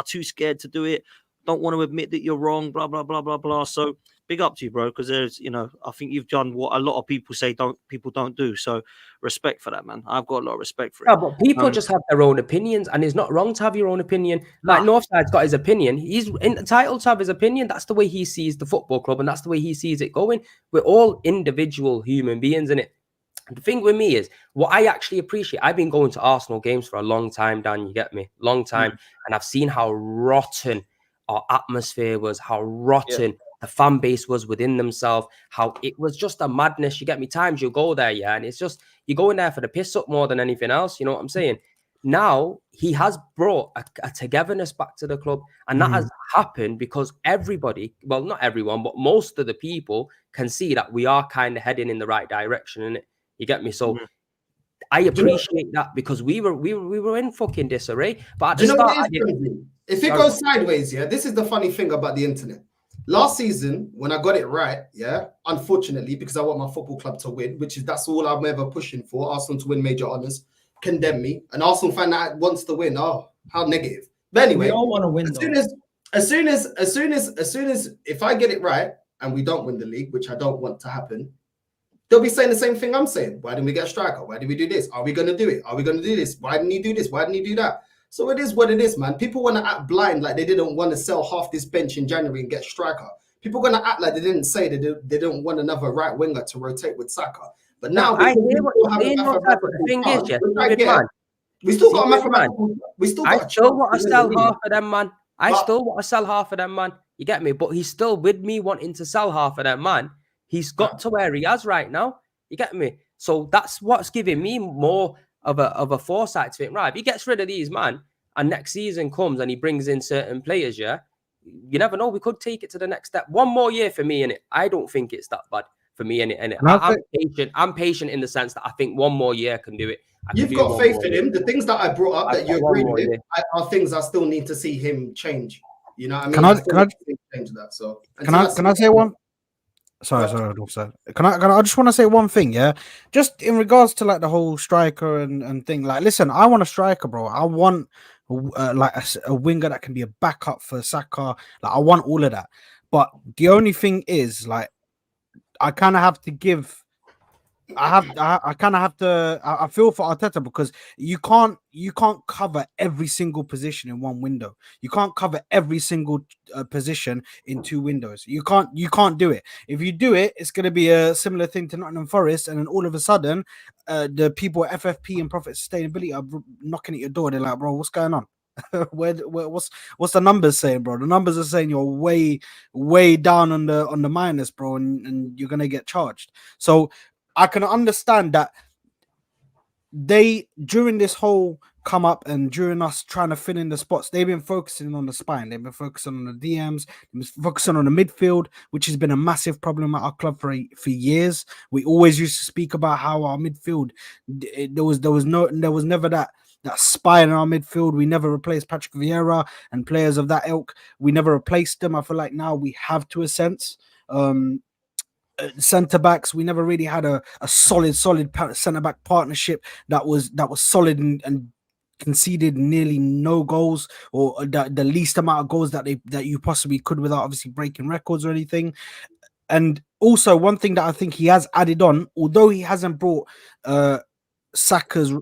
too scared to do it. Don't want to admit that you're wrong, blah, blah, blah, blah, blah. So big up to you, bro, because there's, I think you've done what a lot of people say people don't do. So respect for that, man. I've got a lot of respect for it. Yeah, but people just have their own opinions, and it's not wrong to have your own opinion. Like Northside's got his opinion. He's entitled to have his opinion. That's the way he sees the football club, and that's the way he sees it going. We're all individual human beings, innit? The thing with me is, what I actually appreciate, I've been going to Arsenal games for a long time, Dan, you get me? Long time. And I've seen how rotten our atmosphere was, how rotten the fan base was within themselves, how it was just a madness. You get me? Times you go there, yeah, and it's just, you're going there for the piss up more than anything else. You know what I'm saying? Now, he has brought a togetherness back to the club, and that has happened because everybody, well, not everyone, but most of the people can see that we are kind of heading in the right direction, innit? You get me? So I appreciate that because we were in fucking disarray. But at the start, if it goes sideways, yeah, this is the funny thing about the internet. Last season, when I got it right, yeah, unfortunately, because I want my football club to win, that's all I'm ever pushing for, Arsenal to win major honours, condemn me. An Arsenal fan that wants to win, how negative. But anyway, we all want to win. As soon as if I get it right and we don't win the league, which I don't want to happen, they'll be saying the same thing I'm saying. Why didn't we get a striker? Why did we do this? Are we going to do it? Are we going to do this? Why didn't he do this? Why didn't he do that? So it is what it is, man. People want to act blind like they didn't want to sell half this bench in January and get striker. People are going to act like they didn't say they didn't want another right winger to rotate with Saka. But now I hear what you're saying. The thing is, we still got a mathematical. I still want to sell half of them, man. I still want to sell half of them, man. You get me? But he's still with me wanting to sell half of them, man. He's got to where he has right now. You get me? So that's what's giving me more of a foresight to think, right, if he gets rid of these, man, and next season comes and he brings in certain players, yeah, you never know. We could take it to the next step. One more year for me, innit? I don't think it's that bad for me, innit? I'm patient. I'm patient in the sense that I think one more year can do it. You've got faith in him. The things that I brought up that you agree with are things I still need to see him change. You know what I mean? Can I change that? So can I say one? Sorry. I just want to say one thing, yeah. Just in regards to like the whole striker and thing. Like, listen, I want a striker, bro. I want like a winger that can be a backup for Saka. Like, I want all of that. But the only thing is, like, I kind of have to give. I kind of have to. I feel for Arteta because you can't cover every single position in one window. You can't cover every single position in two windows. You can't do it. If you do it, it's going to be a similar thing to Nottingham Forest, and then all of a sudden, the people at FFP and Profit Sustainability are knocking at your door. They're like, bro, what's going on? What's the numbers saying, bro? The numbers are saying you're way down on the minus, bro, and you're gonna get charged. So I can understand that they, during this whole come up and during us trying to fill in the spots, they've been focusing on the spine. They've been focusing on the DMs, they've been focusing on the midfield, which has been a massive problem at our club for years. We always used to speak about how our midfield, there was never that that spine in our midfield. We never replaced Patrick Vieira and players of that ilk. We never replaced them. I feel like now we have, to a sense. Centre backs, we never really had a solid centre back partnership that was solid and conceded nearly no goals, or the least amount of goals that you possibly could, without obviously breaking records or anything. And also, one thing that I think he has added on, although he hasn't brought Saka's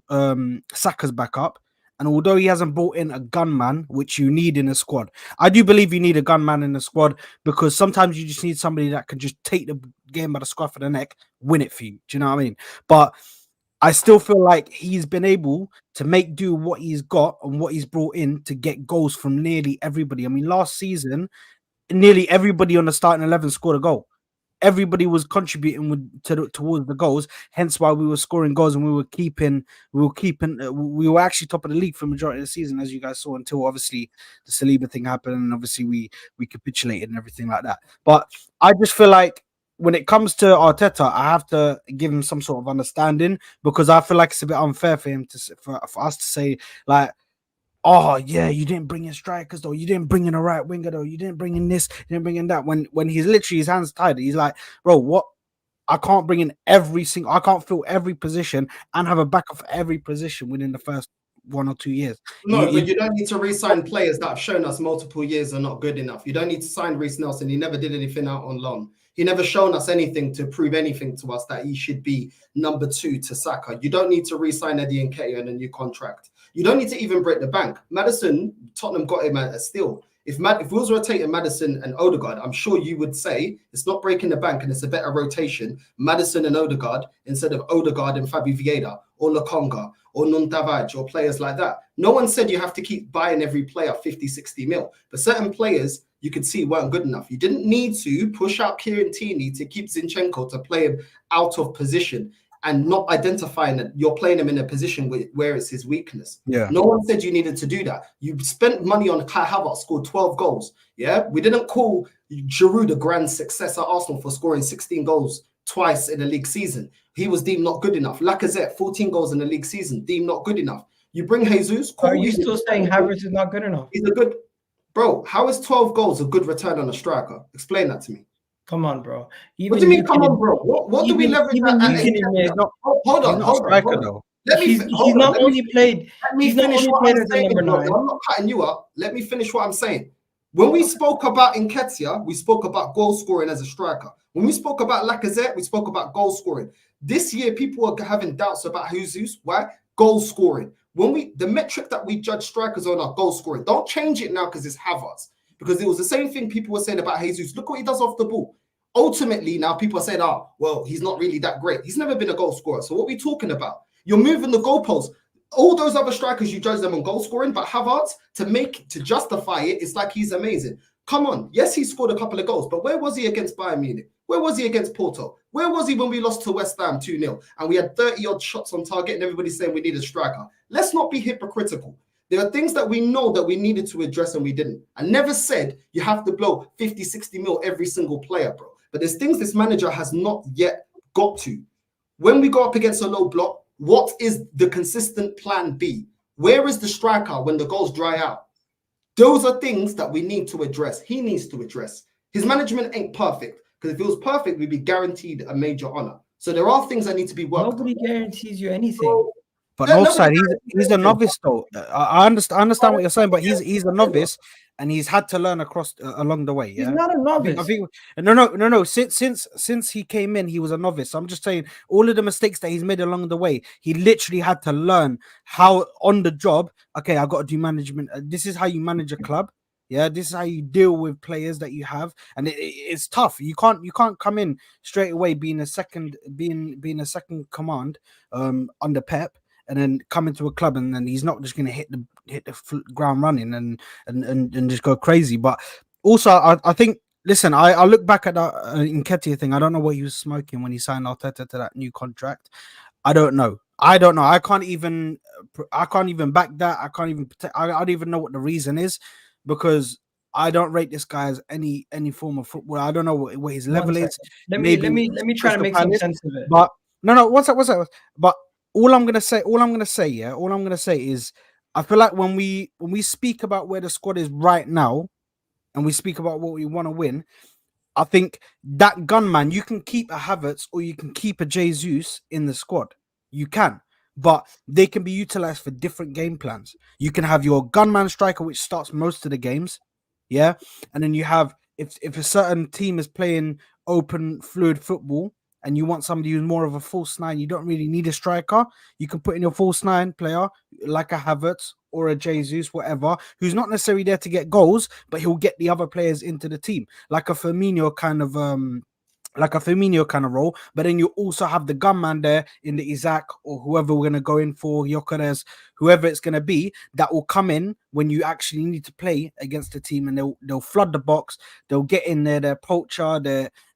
back up, and although he hasn't brought in a gunman, which you need in a squad, I do believe you need a gunman in the squad, because sometimes you just need somebody that can just take the game by the scruff of the neck, win it for you. Do you know what I mean? But I still feel like he's been able to make do what he's got and what he's brought in to get goals from nearly everybody. I mean, last season, nearly everybody on the starting 11 scored a goal. Everybody was contributing towards the goals, hence why we were scoring goals, and we were actually top of the league for the majority of the season, as you guys saw, until obviously the Saliba thing happened, and obviously we capitulated and everything like that. But I just feel like when it comes to Arteta, I have to give him some sort of understanding, because I feel like it's a bit unfair for him for us to say, like, oh yeah, you didn't bring in strikers though, you didn't bring in a right winger though, you didn't bring in this, you didn't bring in that, when he's literally his hands tied. He's like, bro, what? I can't bring in I can't fill every position and have a backup for every position within the first 1 or 2 years. No, but you don't need to re-sign players that have shown us multiple years are not good enough. You don't need to sign Reece Nelson. He never did anything out on loan. He never shown us anything to prove anything to us that he should be number 2 to Saka. You don't need to re-sign Eddie Nketiah in a new contract. You don't need to even break the bank. Maddison, Tottenham got him at a steal. If we was rotating Maddison and Odegaard, I'm sure you would say it's not breaking the bank and it's a better rotation, Maddison and Odegaard, instead of Odegaard and Fabi Vieira or Lokonga or Nuntavaj or players like that. No one said you have to keep buying every player 50, 60 mil. But certain players you could see weren't good enough. You didn't need to push out Kieran Tierney to keep Zinchenko to play him out of position and not identifying that you're playing him in a position where it's his weakness. Yeah. No one said you needed to do that. You spent money on Kai Havertz, scored 12 goals. Yeah. We didn't call Giroud the grand success at Arsenal for scoring 16 goals twice in the league season. He was deemed not good enough. Lacazette, 14 goals in the league season, deemed not good enough. You bring Jesus. Are you still saying Havertz is not good enough? He's a good... Bro, how is 12 goals a good return on a striker? Explain that to me. Come on, bro. What do you mean, come on, bro? What do we leverage that? Hold on. He's not only played as a number 9. I'm not cutting you up. Let me finish what I'm saying. When we spoke about Nketiah, we spoke about goal scoring as a striker. When we spoke about Lacazette, we spoke about goal scoring. This year, people are having doubts about Jesus. Why? Goal scoring. The metric that we judge strikers on are goal scoring. Don't change it now because it's Havertz. Because it was the same thing people were saying about Jesus. Look what he does off the ball. Ultimately, now people are saying, oh, well, he's not really that great. He's never been a goal scorer. So what are we talking about? You're moving the goalposts. All those other strikers, you judge them on goal scoring, but Havertz, to justify it, it's like he's amazing. Come on. Yes, he scored a couple of goals, but where was he against Bayern Munich? Where was he against Porto? Where was he when we lost to West Ham 2-0? And we had 30-odd shots on target and everybody's saying we need a striker. Let's not be hypocritical. There are things that we know that we needed to address and we didn't. I never said you have to blow 50, 60 mil every single player, bro. But there's things this manager has not yet got to. When we go up against a low block, what is the consistent plan B? Where is the striker when the goals dry out? Those are things that we need to address. He needs to address. His management ain't perfect, because if it was perfect, we'd be guaranteed a major honor. So there are things that need to be worked on. Nobody guarantees you anything. But offside, he's a novice though. I understand what you're saying, but he's a novice, and he's had to learn along the way. Yeah? He's not a novice. I think no. Since he came in, he was a novice. I'm just saying, all of the mistakes that he's made along the way, he literally had to learn how on the job. Okay, I got to do management. This is how you manage a club. Yeah, this is how you deal with players that you have, and it's tough. You can't come in straight away being a second command under Pep, and then come into a club, and then he's not just going to hit the ground running and just go crazy. But also, I think, listen, I look back at that Nketiah thing. I don't know what he was smoking when he signed Arteta to that new contract. I don't know. I can't even back that. I don't even know what the reason is, because I don't rate this guy as any form of football. I don't know what his level is. Let me try to make some sense of it. But no, what's that? But all I'm gonna say, is I feel like when we speak about where the squad is right now, and we speak about what we want to win, I think that gunman, you can keep a Havertz or you can keep a Jesus in the squad. You can, but they can be utilized for different game plans. You can have your gunman striker, which starts most of the games, yeah, and then you have if a certain team is playing open, fluid football, and you want somebody who's more of a false nine, you don't really need a striker. You can put in your false nine player like a Havertz or a Jesus, whatever, who's not necessarily there to get goals, but he'll get the other players into the team, like a Firmino kind of role. But then you also have the gunman there in the Isaac or whoever we're gonna go in for, Gyökeres, whoever it's gonna be, that will come in when you actually need to play against the team, and they'll flood the box, they'll get in there, they're poacher,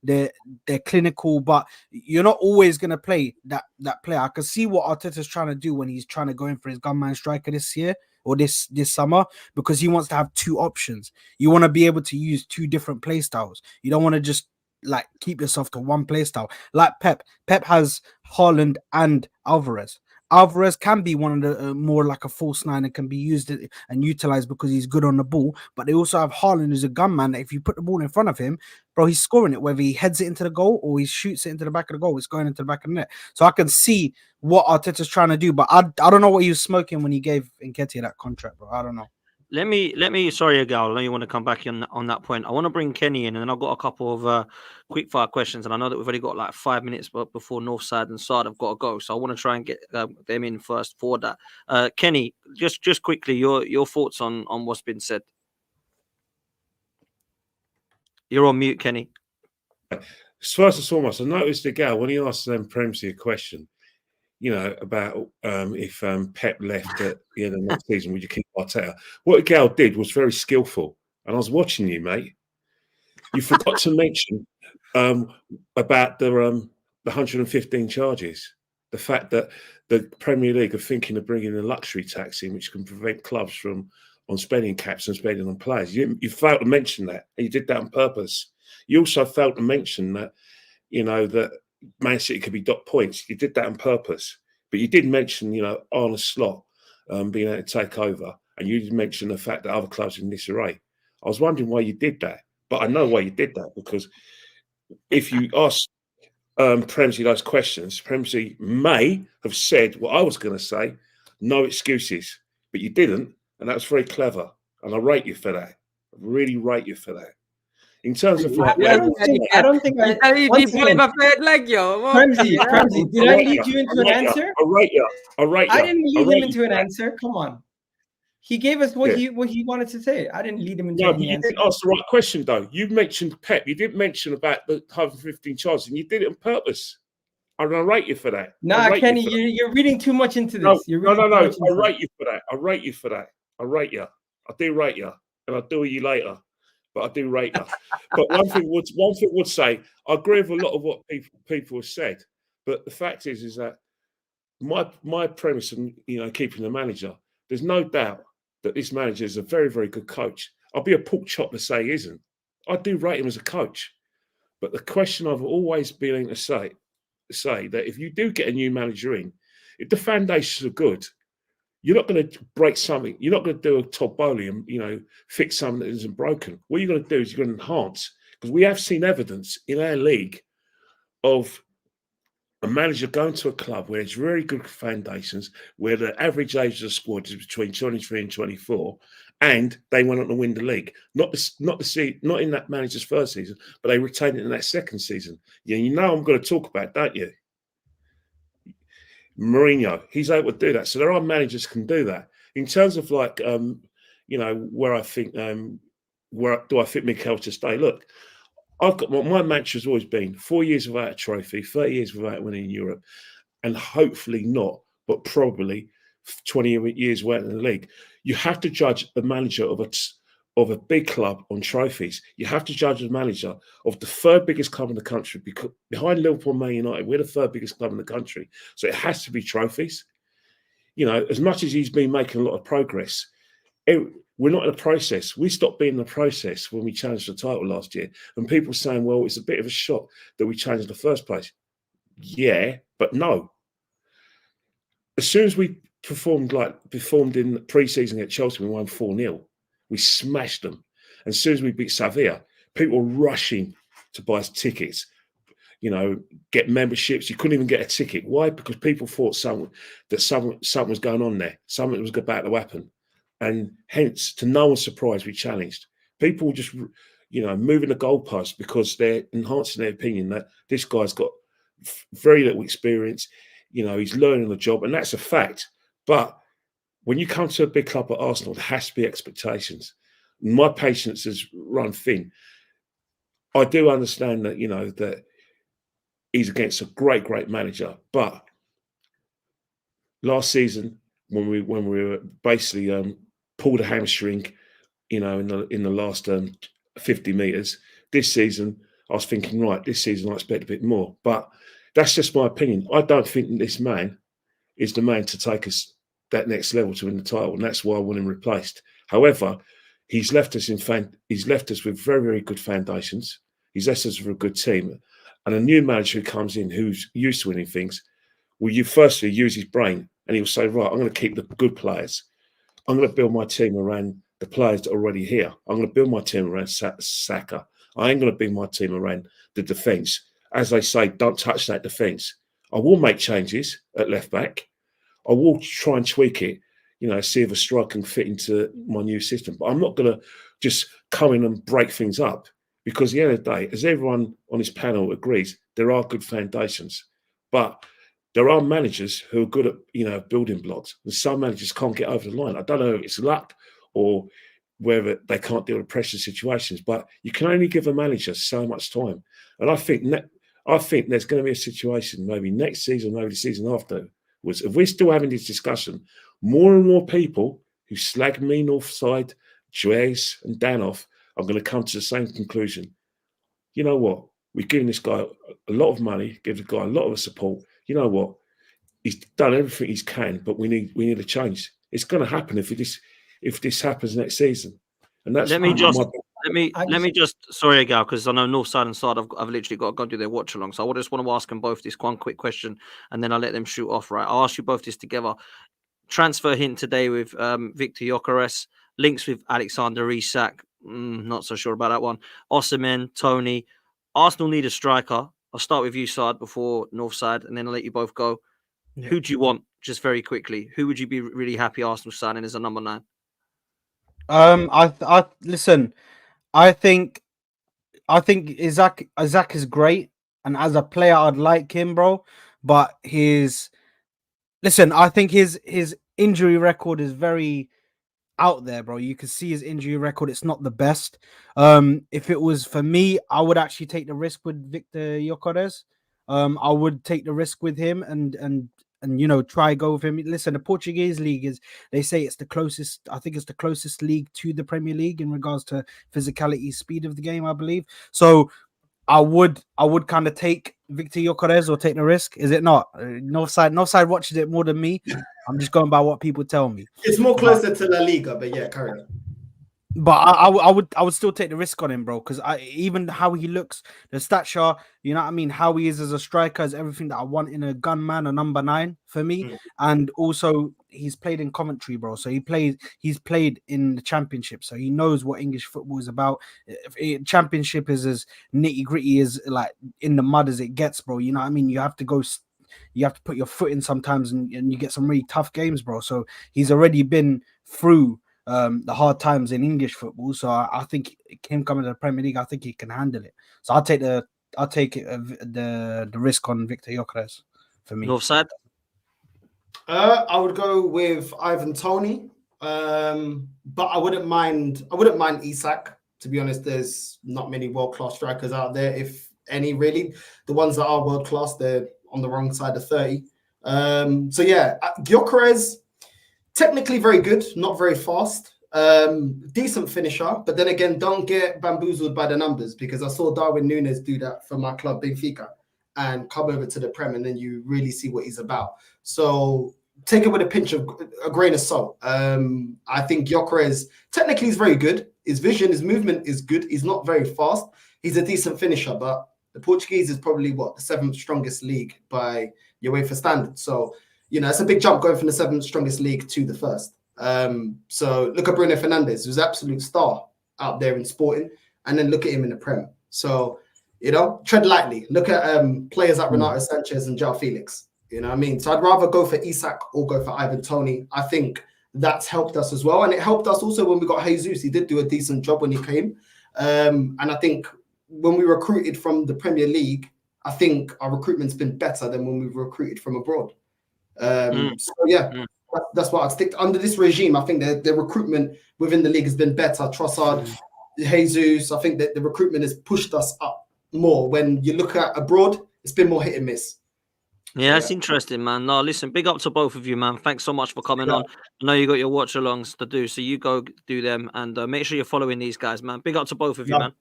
they're clinical, but you're not always gonna play that player. I can see what Arteta's trying to do when he's trying to go in for his gunman striker this year or this summer, because he wants to have two options. You want to be able to use two different play styles. You don't want to just like keep yourself to one play style. Like Pep has Haaland and Alvarez. Alvarez can be one of the more like a false nine and can be used and utilized because he's good on the ball. But they also have Haaland, who's a gunman that if you put the ball in front of him, bro, he's scoring it. Whether he heads it into the goal or he shoots it into the back of the goal, it's going into the back of the net. So I can see what Arteta's trying to do, but I don't know what he was smoking when he gave Nketiah that contract, bro. I don't know. Let me. Sorry, Agal. I know you want to come back on that point. I want to bring Kenny in, and then I've got a couple of quick fire questions. And I know that we've only got like 5 minutes, but before Northside and Side have got to go, so I want to try and get them in first for that. Kenny, just quickly, your thoughts on what's been said. You're on mute, Kenny. First and foremost, I noticed Agal when he asked Premsy a question, about if Pep left at the end of next season, would you keep Arteta? What Agal did was very skillful, and I was watching you, mate. You forgot to mention about the 115 charges. The fact that the Premier League are thinking of bringing a luxury tax in, which can prevent clubs from on spending caps and spending on players. You failed to mention that, and you did that on purpose. You also failed to mention that, that Man City could be dot points. You did that on purpose. But you did mention, Arne Slot being able to take over, and you did mention the fact that other clubs are in disarray. I was wondering why you did that. But I know why you did that, because if you ask Premsy those questions, Premsy may have said what I was going to say, no excuses. But you didn't, and that was very clever. And I rate you for that. I really rate you for that. In terms of like, I don't think I. Once again, my third leg, yo. Premsy, did I lead you into an answer? I rate you. I didn't lead him into an answer. Come on. He gave us what he wanted to say. I didn't lead him into any answer. You didn't ask the right question, though. You mentioned Pep. You didn't mention about the 115 charges, and you did it on purpose. And I rate you for that. Nah, Kenny, you're reading too much into this. No. I rate you for that. I rate you for that. I rate you. I do rate you, and I'll do you later. But I do rate you. But one thing would say, I agree with a lot of what people have said. But the fact is that my premise on keeping the manager, there's no doubt that this manager is a very, very good coach. I'll be a pork chop to say he isn't. I do rate him as a coach. But the question I've always been able to say that if you do get a new manager in, if the foundations are good, you're not going to break something. You're not going to do a Todd Bowley and, fix something that isn't broken. What you're going to do is you're going to enhance. Because we have seen evidence in our league of a manager going to a club where it's very good foundations, where the average age of the squad is between 23 and 24, and they went on to win the league. Not in that manager's first season, but they retained it in that second season. I'm going to talk about, don't you? Mourinho, he's able to do that. So there are managers can do that. In terms of where I think, where do I think Mikel to stay? Look, I've got my mantra has always been 4 years without a trophy, 30 years without winning in Europe, and hopefully not, but probably 20 years without in the league. You have to judge a manager of a big club on trophies. You have to judge a manager of the third biggest club in the country, because behind Liverpool and Man United, we're the third biggest club in the country. So it has to be trophies. As much as he's been making a lot of progress, we're not in a process. We stopped being in the process when we challenged the title last year. And people saying, well, it's a bit of a shock that we changed in the first place. Yeah, but no. as soon as we performed in pre-season at Chelsea, we won 4-0. We smashed them. And as soon as we beat Sevilla, people were rushing to buy tickets, get memberships. You couldn't even get a ticket. Why? Because people thought something was going on there. Something was about to happen. And hence, to no one's surprise, we challenged. People just, moving the goalposts because they're enhancing their opinion that this guy's got very little experience. He's learning the job, and that's a fact. But when you come to a big club at Arsenal, there has to be expectations. My patience has run thin. I do understand that, that he's against a great manager. But last season, when we were basically pulled a hamstring, in the last 50 metres, this season, I was thinking, right, this season I expect a bit more. But that's just my opinion. I don't think this man is the man to take us that next level to win the title, and that's why I want him replaced. However, he's left us with very, very good foundations. He's left us with a good team, and a new manager who comes in who's used to winning things will firstly use his brain, and he'll say, right, I'm going to keep the good players. I'm going to build my team around the players that are already here. I'm going to build my team around Saka. I ain't going to build my team around the defence. As they say, don't touch that defence. I will make changes at left back. I will try and tweak it, see if a striker can fit into my new system. But I'm not going to just come in and break things up, because at the end of the day, as everyone on this panel agrees, there are good foundations. But there are managers who are good at, building blocks. And some managers can't get over the line. I don't know if it's luck or whether they can't deal with pressure situations, but you can only give a manager so much time. And I think there's going to be a situation maybe next season, maybe the season after, was if we're still having this discussion, more and more people who slag me, Northside, Juez and Dan off are going to come to the same conclusion. You know what? We're giving this guy a lot of money, give the guy a lot of support. You know what? He's done everything he can, but we need a change. It's going to happen if this happens next season. And that's let me just sorry, Gal, because I know North Side and Side I've literally got to go do their watch along. So I just want to ask them both this one quick question, and then I'll let them shoot off. Right, I'll ask you both this together. Transfer hint today with Victor Gyökeres, links with Alexander Isak. Not so sure about that one. Osimhen, Tony. Arsenal need a striker. I'll start with you, Side, before North Side, and then I'll let you both go. Yeah. Who do you want? Just very quickly. Who would you be really happy Arsenal signing as a number 9? I listen. I think Isaac is great, and as a player, I'd like him, bro. But I think his injury record is very out there, bro. You can see his injury record; it's not the best. If it was for me, I would actually take the risk with Victor Gyökeres. I would take the risk with him and try go with him. Listen, the Portuguese league they say it's the closest. I think it's the closest league to the Premier League in regards to physicality, speed of the game, I believe. So I would kind of take Victor Gyökeres or take the risk. Is it not? Northside watches it more than me. I'm just going by what people tell me. It's more closer to La Liga, but yeah, carry on. But I would still take the risk on him, bro, because even how he looks, the stature, you know what I mean, how he is as a striker is everything that I want in a gunman, a number 9 for me. And also he's played in Coventry, bro. So he's played in the Championship, so he knows what English football is about. Championship is as nitty gritty as like in the mud as it gets, bro. You know what I mean? You have to put your foot in sometimes, and you get some really tough games, bro. So he's already been through the hard times in English football, so I think him coming to the Premier League, I think he can handle it. So I'll take the risk on Victor Gyökeres for me. North Side. I would go with Ivan Toney, but I wouldn't mind Isak. To be honest, there's not many world-class strikers out there, if any, really. The ones that are world-class, they're on the wrong side of 30. So yeah, Gyökeres, technically very good, not very fast, decent finisher, but then again, don't get bamboozled by the numbers, because I saw Darwin Núñez do that for my club Benfica and come over to the Prem, and then you really see what he's about. So take it with a grain of salt. I think Gyökeres technically is very good. His vision, his movement is good. He's not very fast. He's a decent finisher, but the Portuguese is probably the 7th strongest league by UEFA standards. So You know, it's a big jump going from the 7th strongest league to the 1st. So look at Bruno Fernandes, who's an absolute star out there in Sporting, and then look at him in the Prem. So, you know, tread lightly. Look at players like Renato Sanchez and João Felix. You know what I mean? So I'd rather go for Isak or go for Ivan Toney. I think that's helped us as well. And it helped us also when we got Jesus. He did do a decent job when he came. And I think when we recruited from the Premier League, I think our recruitment's been better than when we've recruited from abroad. So yeah, that's what I'd stick to. Under this regime. I think the recruitment within the league has been better. Trossard, Jesus, I think that the recruitment has pushed us up more. When you look at abroad, it's been more hit and miss. Yeah, that's interesting, man. No, listen, big up to both of you, man. Thanks so much for coming on. I know you got your watch-alongs to do, so you go do them, and make sure you're following these guys, man. Big up to both of you, man.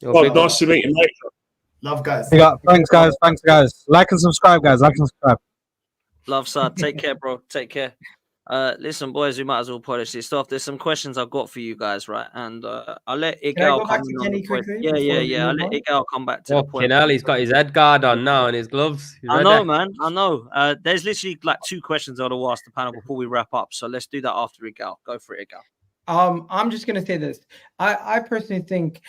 Nice to meet you, mate. Love, guys. Thanks, guys. Thanks, guys. Like and subscribe, guys. Like and subscribe. Love, sir. Take care, bro. Take care. Listen, boys, we might as well polish this off. There's some questions I've got for you guys, right? And I'll let Igal come in on the point. Yeah. I'll let Igal come back to the point. He's got his head guard on now and his gloves. I know, man. I know. There's literally like 2 questions I want to ask the panel before we wrap up. So let's do that after Igal. Go for it, Igal. I'm just gonna say this. I personally think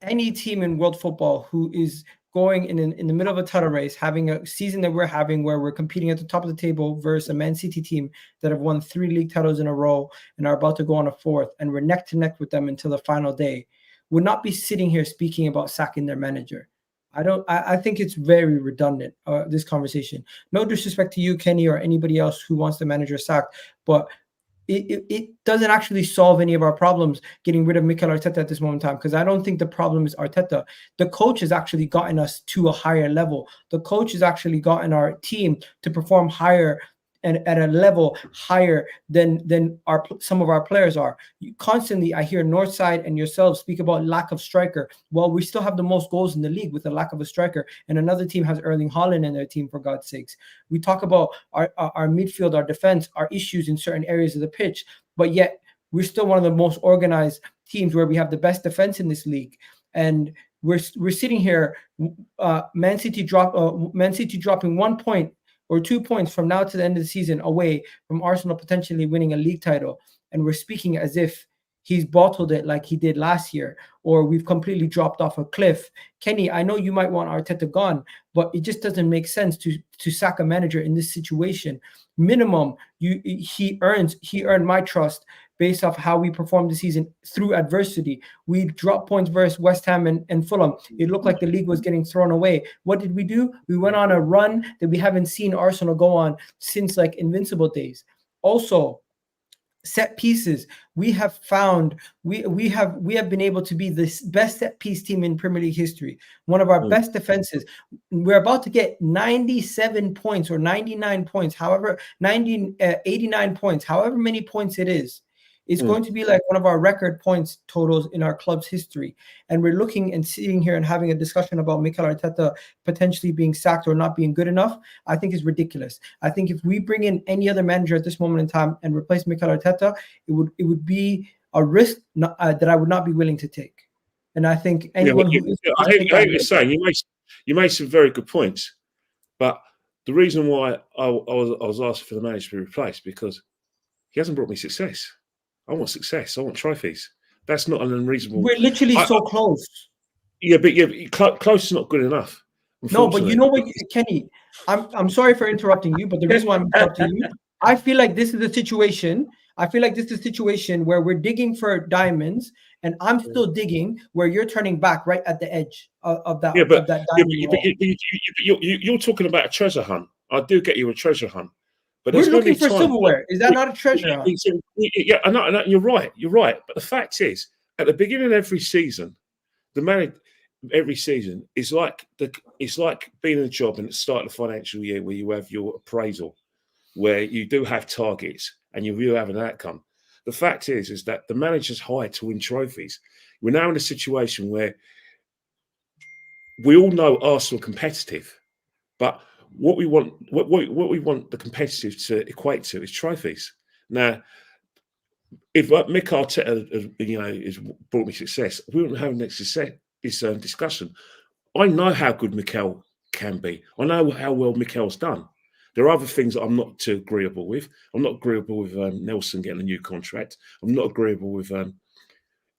any team in world football who is going in the middle of a title race, having a season that we're having where we're competing at the top of the table versus a Man City team that have won 3 league titles in a row and are about to go on a 4th, and we're neck to neck with them until the final day, would not be sitting here speaking about sacking their manager. I think it's very redundant, this conversation. No disrespect to you, Kenny, or anybody else who wants the manager sacked, but it doesn't actually solve any of our problems getting rid of Mikel Arteta at this moment in time, because I don't think the problem is Arteta. The coach has actually gotten us to a higher level. The coach has actually gotten our team to perform higher and at a level higher than some of our players are. Constantly, I hear Northside and yourselves speak about lack of striker. Well, we still have the most goals in the league with the lack of a striker, and another team has Erling Haaland in their team, for God's sakes. We talk about our midfield, our defense, our issues in certain areas of the pitch, but yet we're still one of the most organized teams where we have the best defense in this league. And we're sitting here, Man City dropping 1 point or 2 points from now to the end of the season away from Arsenal potentially winning a league title. And we're speaking as if he's bottled it like he did last year, or we've completely dropped off a cliff. Kenny, I know you might want Arteta gone, but it just doesn't make sense to sack a manager in this situation. Minimum, he earned my trust based off how we performed the season through adversity. We dropped points versus West Ham and Fulham. It looked like the league was getting thrown away. What did we do? We went on a run that we haven't seen Arsenal go on since like invincible days. Also, set pieces. We have found we have been able to be the best set piece team in Premier League history. One of our best defenses. We're about to get 97 points or 99 points, 89 points, however many points it is. It's going to be like one of our record points totals in our club's history. And we're looking and sitting here and having a discussion about Mikel Arteta potentially being sacked or not being good enough. I think is ridiculous. I think if we bring in any other manager at this moment in time and replace Mikel Arteta, it would be a risk that I would not be willing to take. And I think anyone I hear what you're saying. You made some very good points. But the reason why I was asked for the manager to be replaced, because he hasn't brought me success. I want success. I want trophies. That's not an unreasonable. We're literally so close. Yeah, but close is not good enough. No, but you know what, Kenny? I'm sorry for interrupting you, but the reason why I'm interrupting you, I feel like this is a situation. Where we're digging for diamonds, and I'm still digging where you're turning back right at the edge of that. You're talking about a treasure hunt. I do get you a treasure hunt. But we're looking for silverware. Is that not a treasure hunt? Yeah, I know. You're right. But the fact is, at the beginning of every season, every season is like being in a job and at the start of the financial year where you have your appraisal, where you do have targets and you will have an outcome. The fact is that the manager's hired to win trophies. We're now in a situation where we all know Arsenal are competitive, but what we want the competitive to equate to is trophies. Now, if Mikel Arteta, has brought me success, we wouldn't have this discussion. I know how good Mikel can be. I know how well Mikel's done, There are other things that I'm not too agreeable with. I'm not agreeable with Nelson getting a new contract. I'm not agreeable with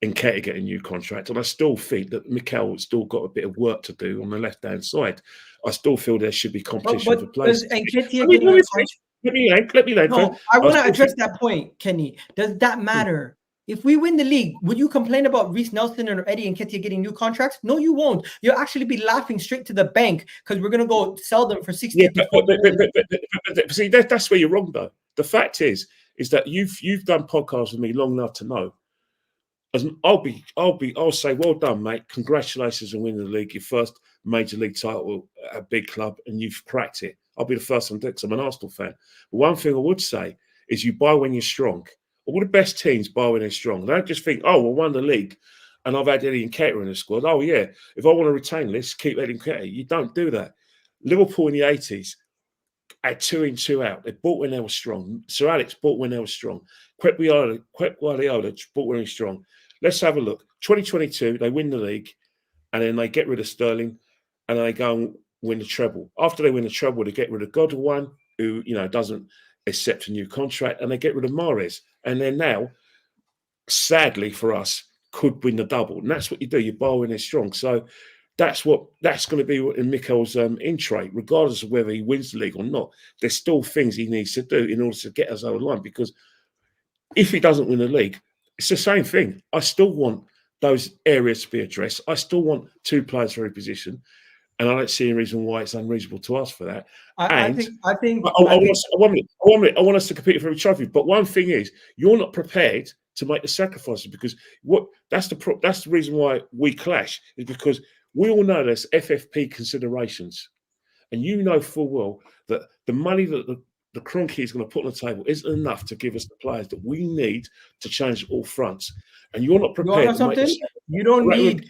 Nketiah getting a new contract. And I still think that Mikel has still got a bit of work to do on the left-hand side. I still feel there should be competition for places. Does Nketiah get a contract? Let me land. No, I want to address that point, Kenny. Does that matter? If we win the league, would you complain about Reece Nelson or Eddie Nketiah getting new contracts? No, you won't. You'll actually be laughing straight to the bank because we're going to go sell them for 60 to 40 million. But see, that's where you're wrong, though. The fact is that you've done podcasts with me long enough to know. I'll say, well done, mate. Congratulations on winning the league, your first major league title at a big club, and you've cracked it. I'll be the first one to do it because I'm an Arsenal fan. But one thing I would say is you buy when you're strong. All the best teams buy when they're strong. They don't just think, oh, well, won the league and I've had Eddie Nketiah in the squad. Oh, yeah, if I want to retain this, keep Eddie Nketiah. You don't do that. Liverpool in the 80s had 2 in, 2 out. They bought when they were strong. Sir Alex bought when they were strong. Pep Guardiola bought when they were strong. Let's have a look. 2022, they win the league and then they get rid of Sterling and they go and win the treble. After they win the treble, they get rid of Godwin, who, doesn't accept a new contract, and they get rid of Mahrez. And then now, sadly for us, could win the double. And that's what you do. You buy when they're strong. So that's going to be in Mikel's in trait, regardless of whether he wins the league or not. There's still things he needs to do in order to get us over the line. Because if he doesn't win the league, it's the same thing. I still want those areas to be addressed. I still want 2 players for every position. And I don't see any reason why it's unreasonable to ask for that. I want us to compete for every trophy. But one thing is, you're not prepared to make the sacrifices because that's the reason why we clash, is because we all know there's FFP considerations. And you know full well that the money that the Kroenke is going to put on the table isn't enough to give us the players that we need to change all fronts. And you're not prepared to make the you don't need.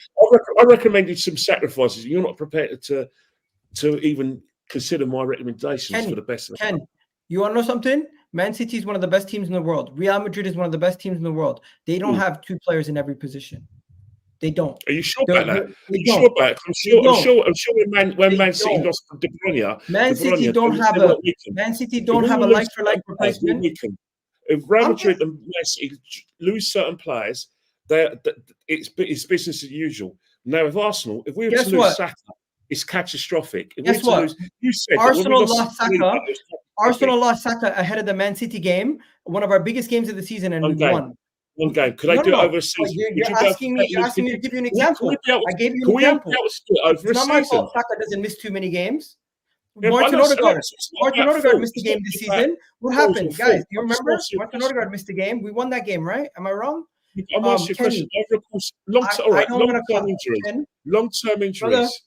I recommended some sacrifices. You're not prepared to even consider my recommendations for the best. Ken, you want to know something? Man City is one of the best teams in the world. Real Madrid is one of the best teams in the world. They don't have 2 players in every position. They don't. Are you sure about that? Are you sure about it? I'm sure when Man City lost to De Bruyne, Man City don't have a like-for-like replacement. If Real Madrid and Man City lose certain players, it's business as usual. Now, if Arsenal, if we were to lose Saka, it's catastrophic. Guess what? You said Arsenal lost Saka. Arsenal lost Saka ahead of the Man City game, one of our biggest games of the season, and we won. One game. Could I do it over a season? You're asking me to give you an example. I gave you an example. It's not my fault Saka doesn't miss too many games. Martin Odegaard missed a game this season. What happened, guys? Do you remember? Martin Odegaard missed a game. We won that game, right? Am I wrong? I'm asking you a question. Long-term injuries.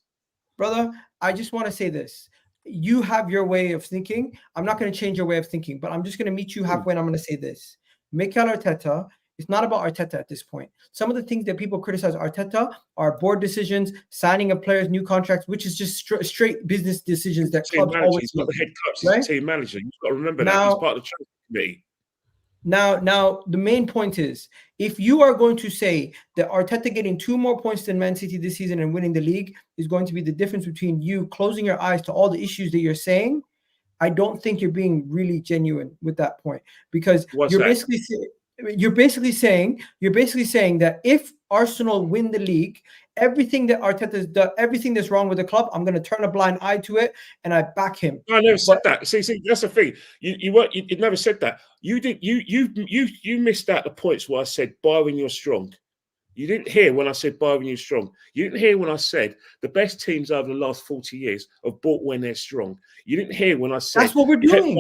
Brother, I just want to say this. You have your way of thinking. I'm not going to change your way of thinking, but I'm just going to meet you halfway and I'm going to say this. Mikel Arteta, it's not about Arteta at this point. Some of the things that people criticize Arteta are board decisions, signing of players, new contracts, which is just straight business decisions that clubs always make. He's not the head coach, he's a team manager. You've got to remember that. He's part of the transfer committee. Now, the main point is, if you are going to say that Arteta getting 2 more points than Man City this season and winning the league is going to be the difference between you closing your eyes to all the issues that you're saying, I don't think you're being really genuine with that point, because you're basically saying that if Arsenal win the league, everything that Arteta's done, everything that's wrong with the club, I'm going to turn a blind eye to it, and I back him. No, I never said that. See, that's the thing. You never said that. You did. You missed out the points where I said buy when you're strong. You didn't hear when I said buy when you're strong. You didn't hear when I said the best teams over the last 40 years have bought when they're strong. You didn't hear when I said that's what we're doing.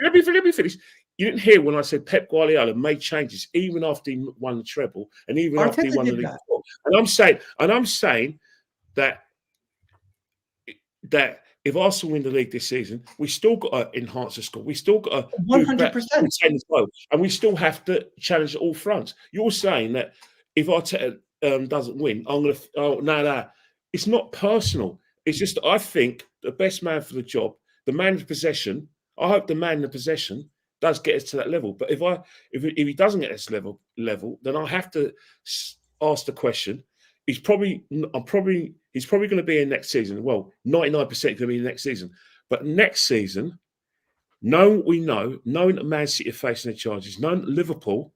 Let me finish. You didn't hear when I said Pep Guardiola made changes even after he won the treble and even Arteta after he won the league. That. And I'm saying that if Arsenal win the league this season, we still got to enhance the score. We still got to 100%, and we still have to challenge at all fronts. You're saying that if Arteta doesn't win, I'm going to. No. It's not personal. It's just I think the best man for the job, the man in possession. I hope the man in the possession does get us to that level. But if he doesn't get us level, then I have to ask the question. He's probably going to be in next season. Well, 99% going to be in next season. But next season, knowing that Man City are facing the charges, knowing that Liverpool,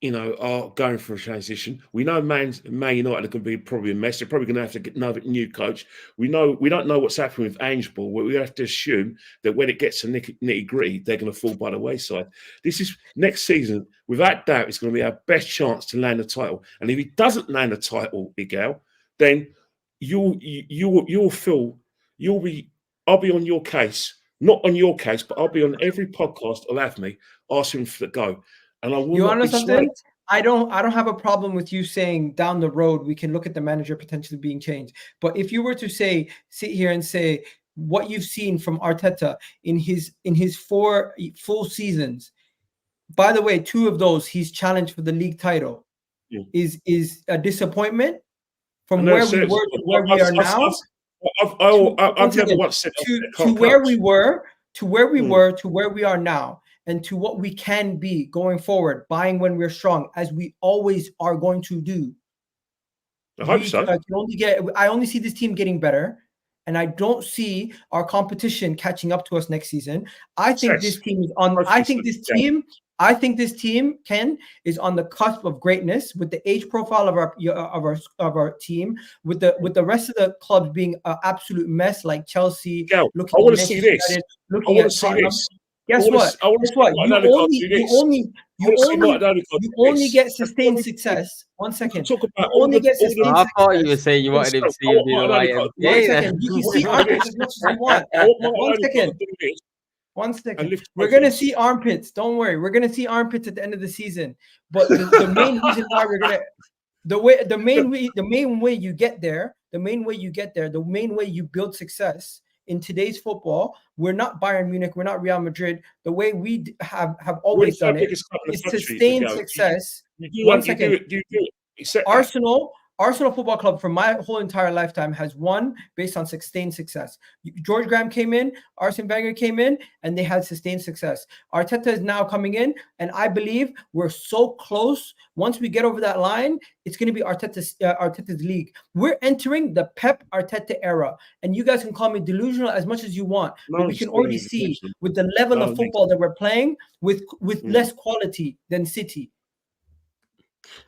are going through a transition. We know Man United are going to be probably a mess. They're probably going to have to get another new coach. We don't know what's happening with Ange Ball. We have to assume that when it gets to nitty gritty, they're going to fall by the wayside. This is next season, without doubt, it's going to be our best chance to land a title. And if he doesn't land a title, Miguel, then you'll feel I'll be on your case, not on your case, but I'll be on every podcast I'll have me asking for the go. And I will You not want to be know something? swayed. I don't have a problem with you saying down the road we can look at the manager potentially being changed. But if you were to sit here and say what you've seen from Arteta in his 4 full seasons, by the way, 2 of those he's challenged for the league title, is a disappointment from where we were to where we are now. I've never once said to where we were to where we were to where we are now, and to what we can be going forward, buying when we're strong, as we always are going to do. I hope so. I only see this team getting better, and I don't see our competition catching up to us next season. I think this team is on. I think this team, Ken, is on the cusp of greatness with the age profile of our team, with the rest of the clubs being an absolute mess, like Chelsea. I want to see this. Looking at Tottenham. Guess what? You only get sustained success. 1 second. You only get sustained success. I thought you were saying you wanted him to see him do the YMCA. 1 second. You can see armpits as much as you want. 1 second. 1 second. We're gonna see armpits. Don't worry. We're gonna see armpits at the end of the season. But the main reason why we're gonna the main way you get there, the main way you build success in today's football, we're not Bayern Munich, we're not Real Madrid. The way we have always done it is sustained success. 1 second. Arsenal Football Club, for my whole entire lifetime, has won based on sustained success. George Graham came in, Arsene Wenger came in, and they had sustained success. Arteta is now coming in, and I believe we're so close. Once we get over that line, it's going to be Arteta's league. We're entering the Pep Arteta era, and you guys can call me delusional as much as you want, but we can already see with the level of football that we're playing with less quality than City.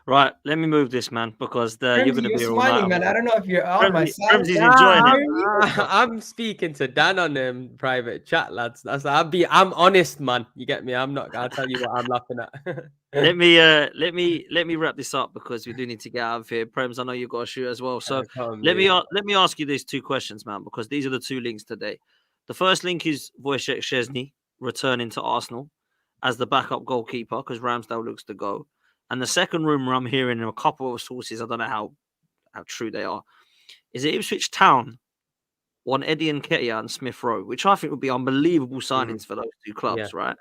Right, let me move this, man, because you're going to be smiling, man. I don't know if you're on my side. Remzi's enjoying it. I'm speaking to Dan on private chat, lads. I'm honest, man. You get me? I'll tell you what I'm laughing at. let me wrap this up because we do need to get out of here. Prems, I know you've got a shoot as well. So let me ask you these 2 questions, man, because these are the 2 links today. The first link is Wojciech Szczesny returning to Arsenal as the backup goalkeeper because Ramsdale looks to go. And the second rumor I'm hearing in a couple of sources, I don't know how true they are, is that Ipswich Town want Eddie Nketiah and Smith Rowe, which I think would be unbelievable signings for those 2 clubs, right?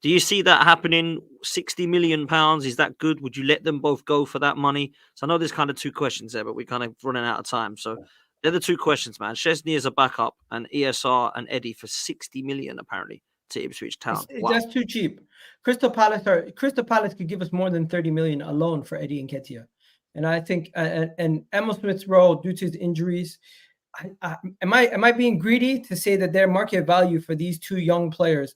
Do you see that happening? £60 million, is that good? Would you let them both go for that money? So I know there's kind of 2 questions there, but we're kind of running out of time. So they're the 2 questions, man. Szczesny as a backup and ESR and Eddie for £60 million, apparently, to Ipswich Town. Wow. That's too cheap. Crystal Palace could give us more than 30 million alone for Eddie Nketiah. And I think and Emil Smith Rowe, due to his injuries, am I being greedy to say that their market value for these 2 young players,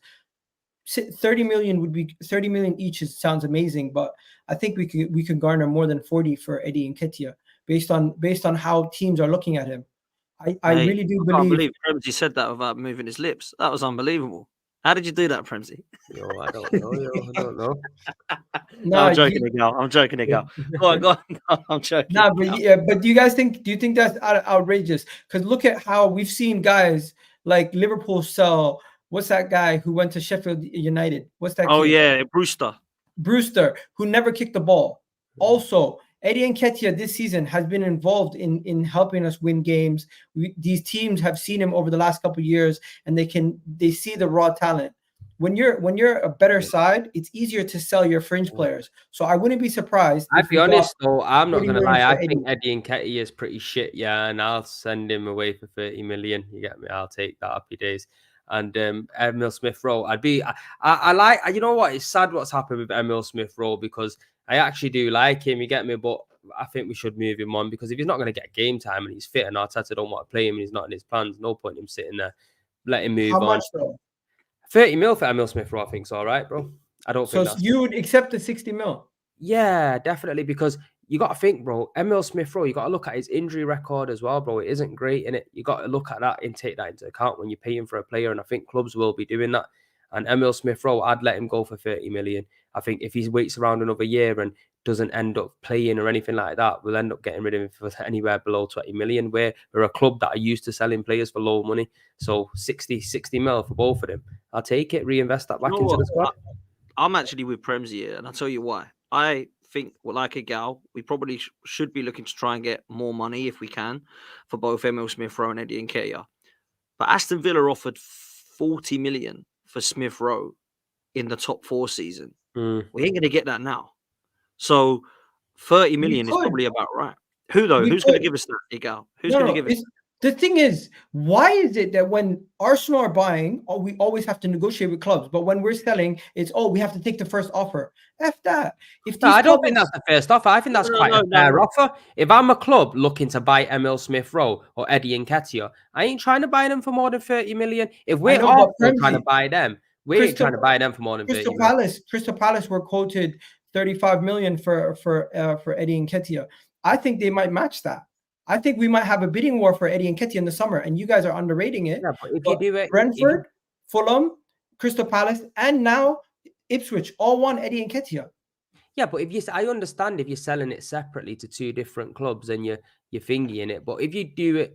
30 million each sounds amazing, but I think we can garner more than 40 for Eddie Nketiah based on how teams are looking at him. I really do believe. I can't believe Premsy said that without moving his lips. That was unbelievable. How did you do that, Premsy? I don't know. No, I'm joking, Miguel. Go on. I'm joking. No, but do you think that's outrageous? Because look at how we've seen guys like Liverpool sell. What's that guy who went to Sheffield United? What's that? Oh, yeah, Brewster, who never kicked the ball. Also, Eddie Nketiah this season has been involved in helping us win games. These teams have seen him over the last couple of years, and they see the raw talent. When you're a better side, it's easier to sell your fringe players. So I wouldn't be surprised. I'd be honest though, I'm not gonna lie. I think Eddie Nketiah is pretty shit, and I'll send him away for 30 million. You get me? I'll take that. Happy days. And Emil Smith Rowe, I like. You know what? It's sad what's happened with Emil Smith Rowe because I actually do like him. You get me? But I think we should move him on because if he's not going to get game time and he's fit and Arteta don't want to play him and he's not in his plans, no point in him sitting there. let him move How on. much though? 30 mil for Emil Smith Rowe, I think, is all right, bro. I don't So think that's. you would accept the 60 mil? Yeah, definitely, because you got to think, bro. Emil Smith Rowe, you got to look at his injury record as well, bro. It isn't great, innit? You got to look at that and take that into account when you're paying for a player, and I think clubs will be doing that. And Emil Smith Rowe, I'd let him go for 30 million. I think if he waits around another year and doesn't end up playing or anything like that, we'll end up getting rid of him for anywhere below 20 million. We're a club that are used to selling players for low money. So 60 mil for both of them. I'll take it, reinvest that back into the squad. I'm actually with Prem's here, and I'll tell you why. I think, well, like a gal, we probably should be looking to try and get more money if we can for both Emil Smith Rowe and Eddie Nketiah. But Aston Villa offered 40 million for Smith Rowe in the top 4 season. We ain't going to get that now. So 30 million is probably about right. Who though? Who's going to give us that, Igal? Who's going to give us? The thing is, why is it that when Arsenal are buying, we always have to negotiate with clubs, but when we're selling, it's we have to take the first offer? F that. I don't think that's the first offer. I think that's quite a fair offer. If I'm a club looking to buy Emil Smith Rowe or Eddie Nketiah, I ain't trying to buy them for more than 30 million. If we're all trying to buy them, we ain't trying to buy them for more than 30 million. Crystal Palace were quoted 35 million for Eddie Nketiah. I think they might match that. I think we might have a bidding war for Eddie Nketiah in the summer, and you guys are underrating it. Yeah, but if you do it, Brentford, Fulham, Crystal Palace, and now Ipswich all want Eddie Nketiah. Yeah, but I understand if you're selling it separately to 2 different clubs and you're thingying it. But if you do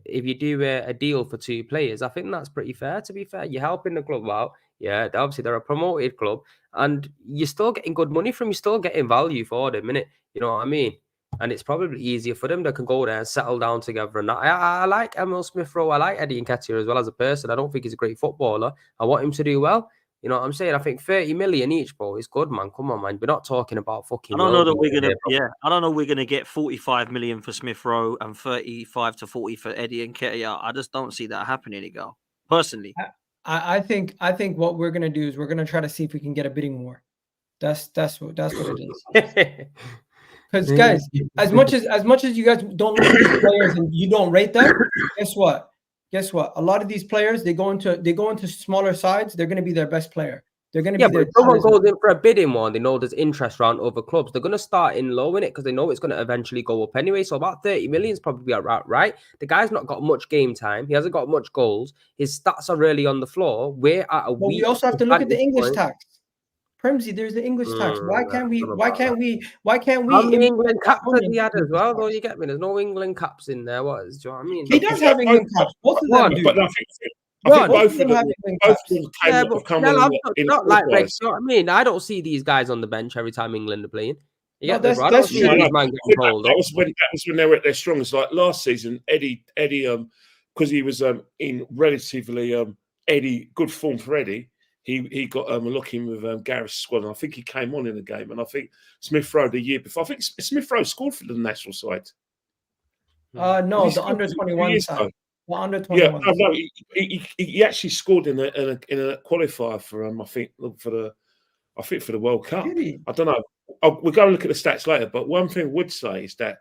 a deal for 2 players, I think that's pretty fair. To be fair, you're helping the club out. Yeah, obviously they're a promoted club, and you're still getting good money from. You're still getting value for them, innit? You know what I mean? And it's probably easier for them. They can go there and settle down together. And I like Emil Smith Rowe. I like Eddie Nketiah as well as a person. I don't think he's a great footballer. I want him to do well. You know what I'm saying? I think 30 million each, bro, is good, man. Come on, man. We're not talking about fucking. I don't know that we're gonna. I don't know we're gonna get 45 million for Smith Rowe and 35 to 40 for Eddie Nketiah. I just don't see that happening, Igal. Personally, I think what we're gonna do is we're gonna try to see if we can get a bidding war. That's what it is. Because guys, as much as you guys don't look at these players and you don't rate them, guess what? A lot of these players they go into smaller sides. They're going to be their best player. They're going to be. But if someone goes in for a bidding one, they know there's interest around other clubs. They're going to start in low in it because they know it's going to eventually go up anyway. So about 30 million is probably about right. The guy's not got much game time. He hasn't got much goals. His stats are really on the floor. We're at a week. We also have to look at the English tax. Premsy, there's the English tax. Why can't we? How many England caps has he had as well? Though you get me, there's no England caps in there. Do you know what I mean? He does have England caps. Both of them do. But I think both of them have England caps. Not like Rex. You know what I mean? I don't see these guys on the bench every time England are playing. I don't see these man getting cold. That was when they were at their strongest. Like last season, Eddie, because he was in relatively good form for Eddie. He got a look in with Gareth's squad, and I think he came on in the game. And I think Smith Rowe the year before, I think Smith Rowe scored for the national side. No, the under 21 side. The under 21. Yeah, no, he actually scored in a qualifier for I think for the World Cup. Really? I don't know. We'll go and look at the stats later. But one thing I would say is that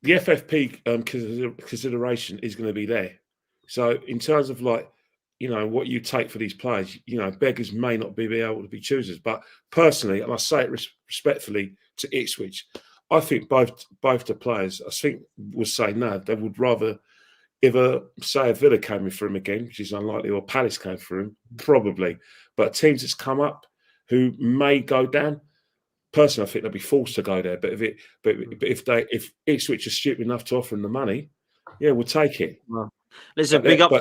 the FFP consideration is going to be there. So in terms of what you take for these players, beggars may not be able to be choosers. But personally, and I say it respectfully to Ipswich, I think both the players, I think, would say no. They would rather, if say a Villa came in for him again, which is unlikely, or Palace came for him, probably. But teams that's come up who may go down, personally, I think they'll be forced to go there. But if Ipswich are stupid enough to offer them the money, yeah, we'll take it. Well, listen, big up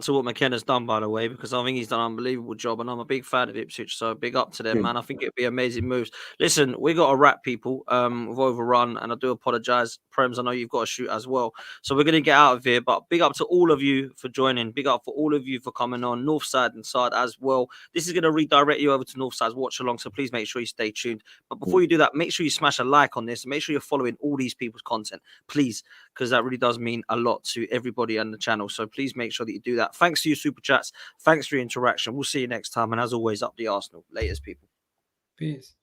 to what McKenna's done, by the way, because I think he's done an unbelievable job, and I'm a big fan of Ipswich, so big up to them, man. I think it'd be amazing moves. Listen, we got to wrap, people. We've overrun, and I do apologise. Prems, I know you've got to shoot as well, so we're going to get out of here, but big up to all of you for joining. Big up for all of you for coming on, Northside and Side as well. This is going to redirect you over to Northside's watch along, so please make sure you stay tuned. But before you do that, make sure you smash a like on this, and make sure you're following all these people's content, please, because that really does mean a lot to everybody on the channel. So please make sure that you do that. Thanks to your super chats. Thanks for your interaction. We'll see you next time. And as always, up the Arsenal. Laters, people. Peace.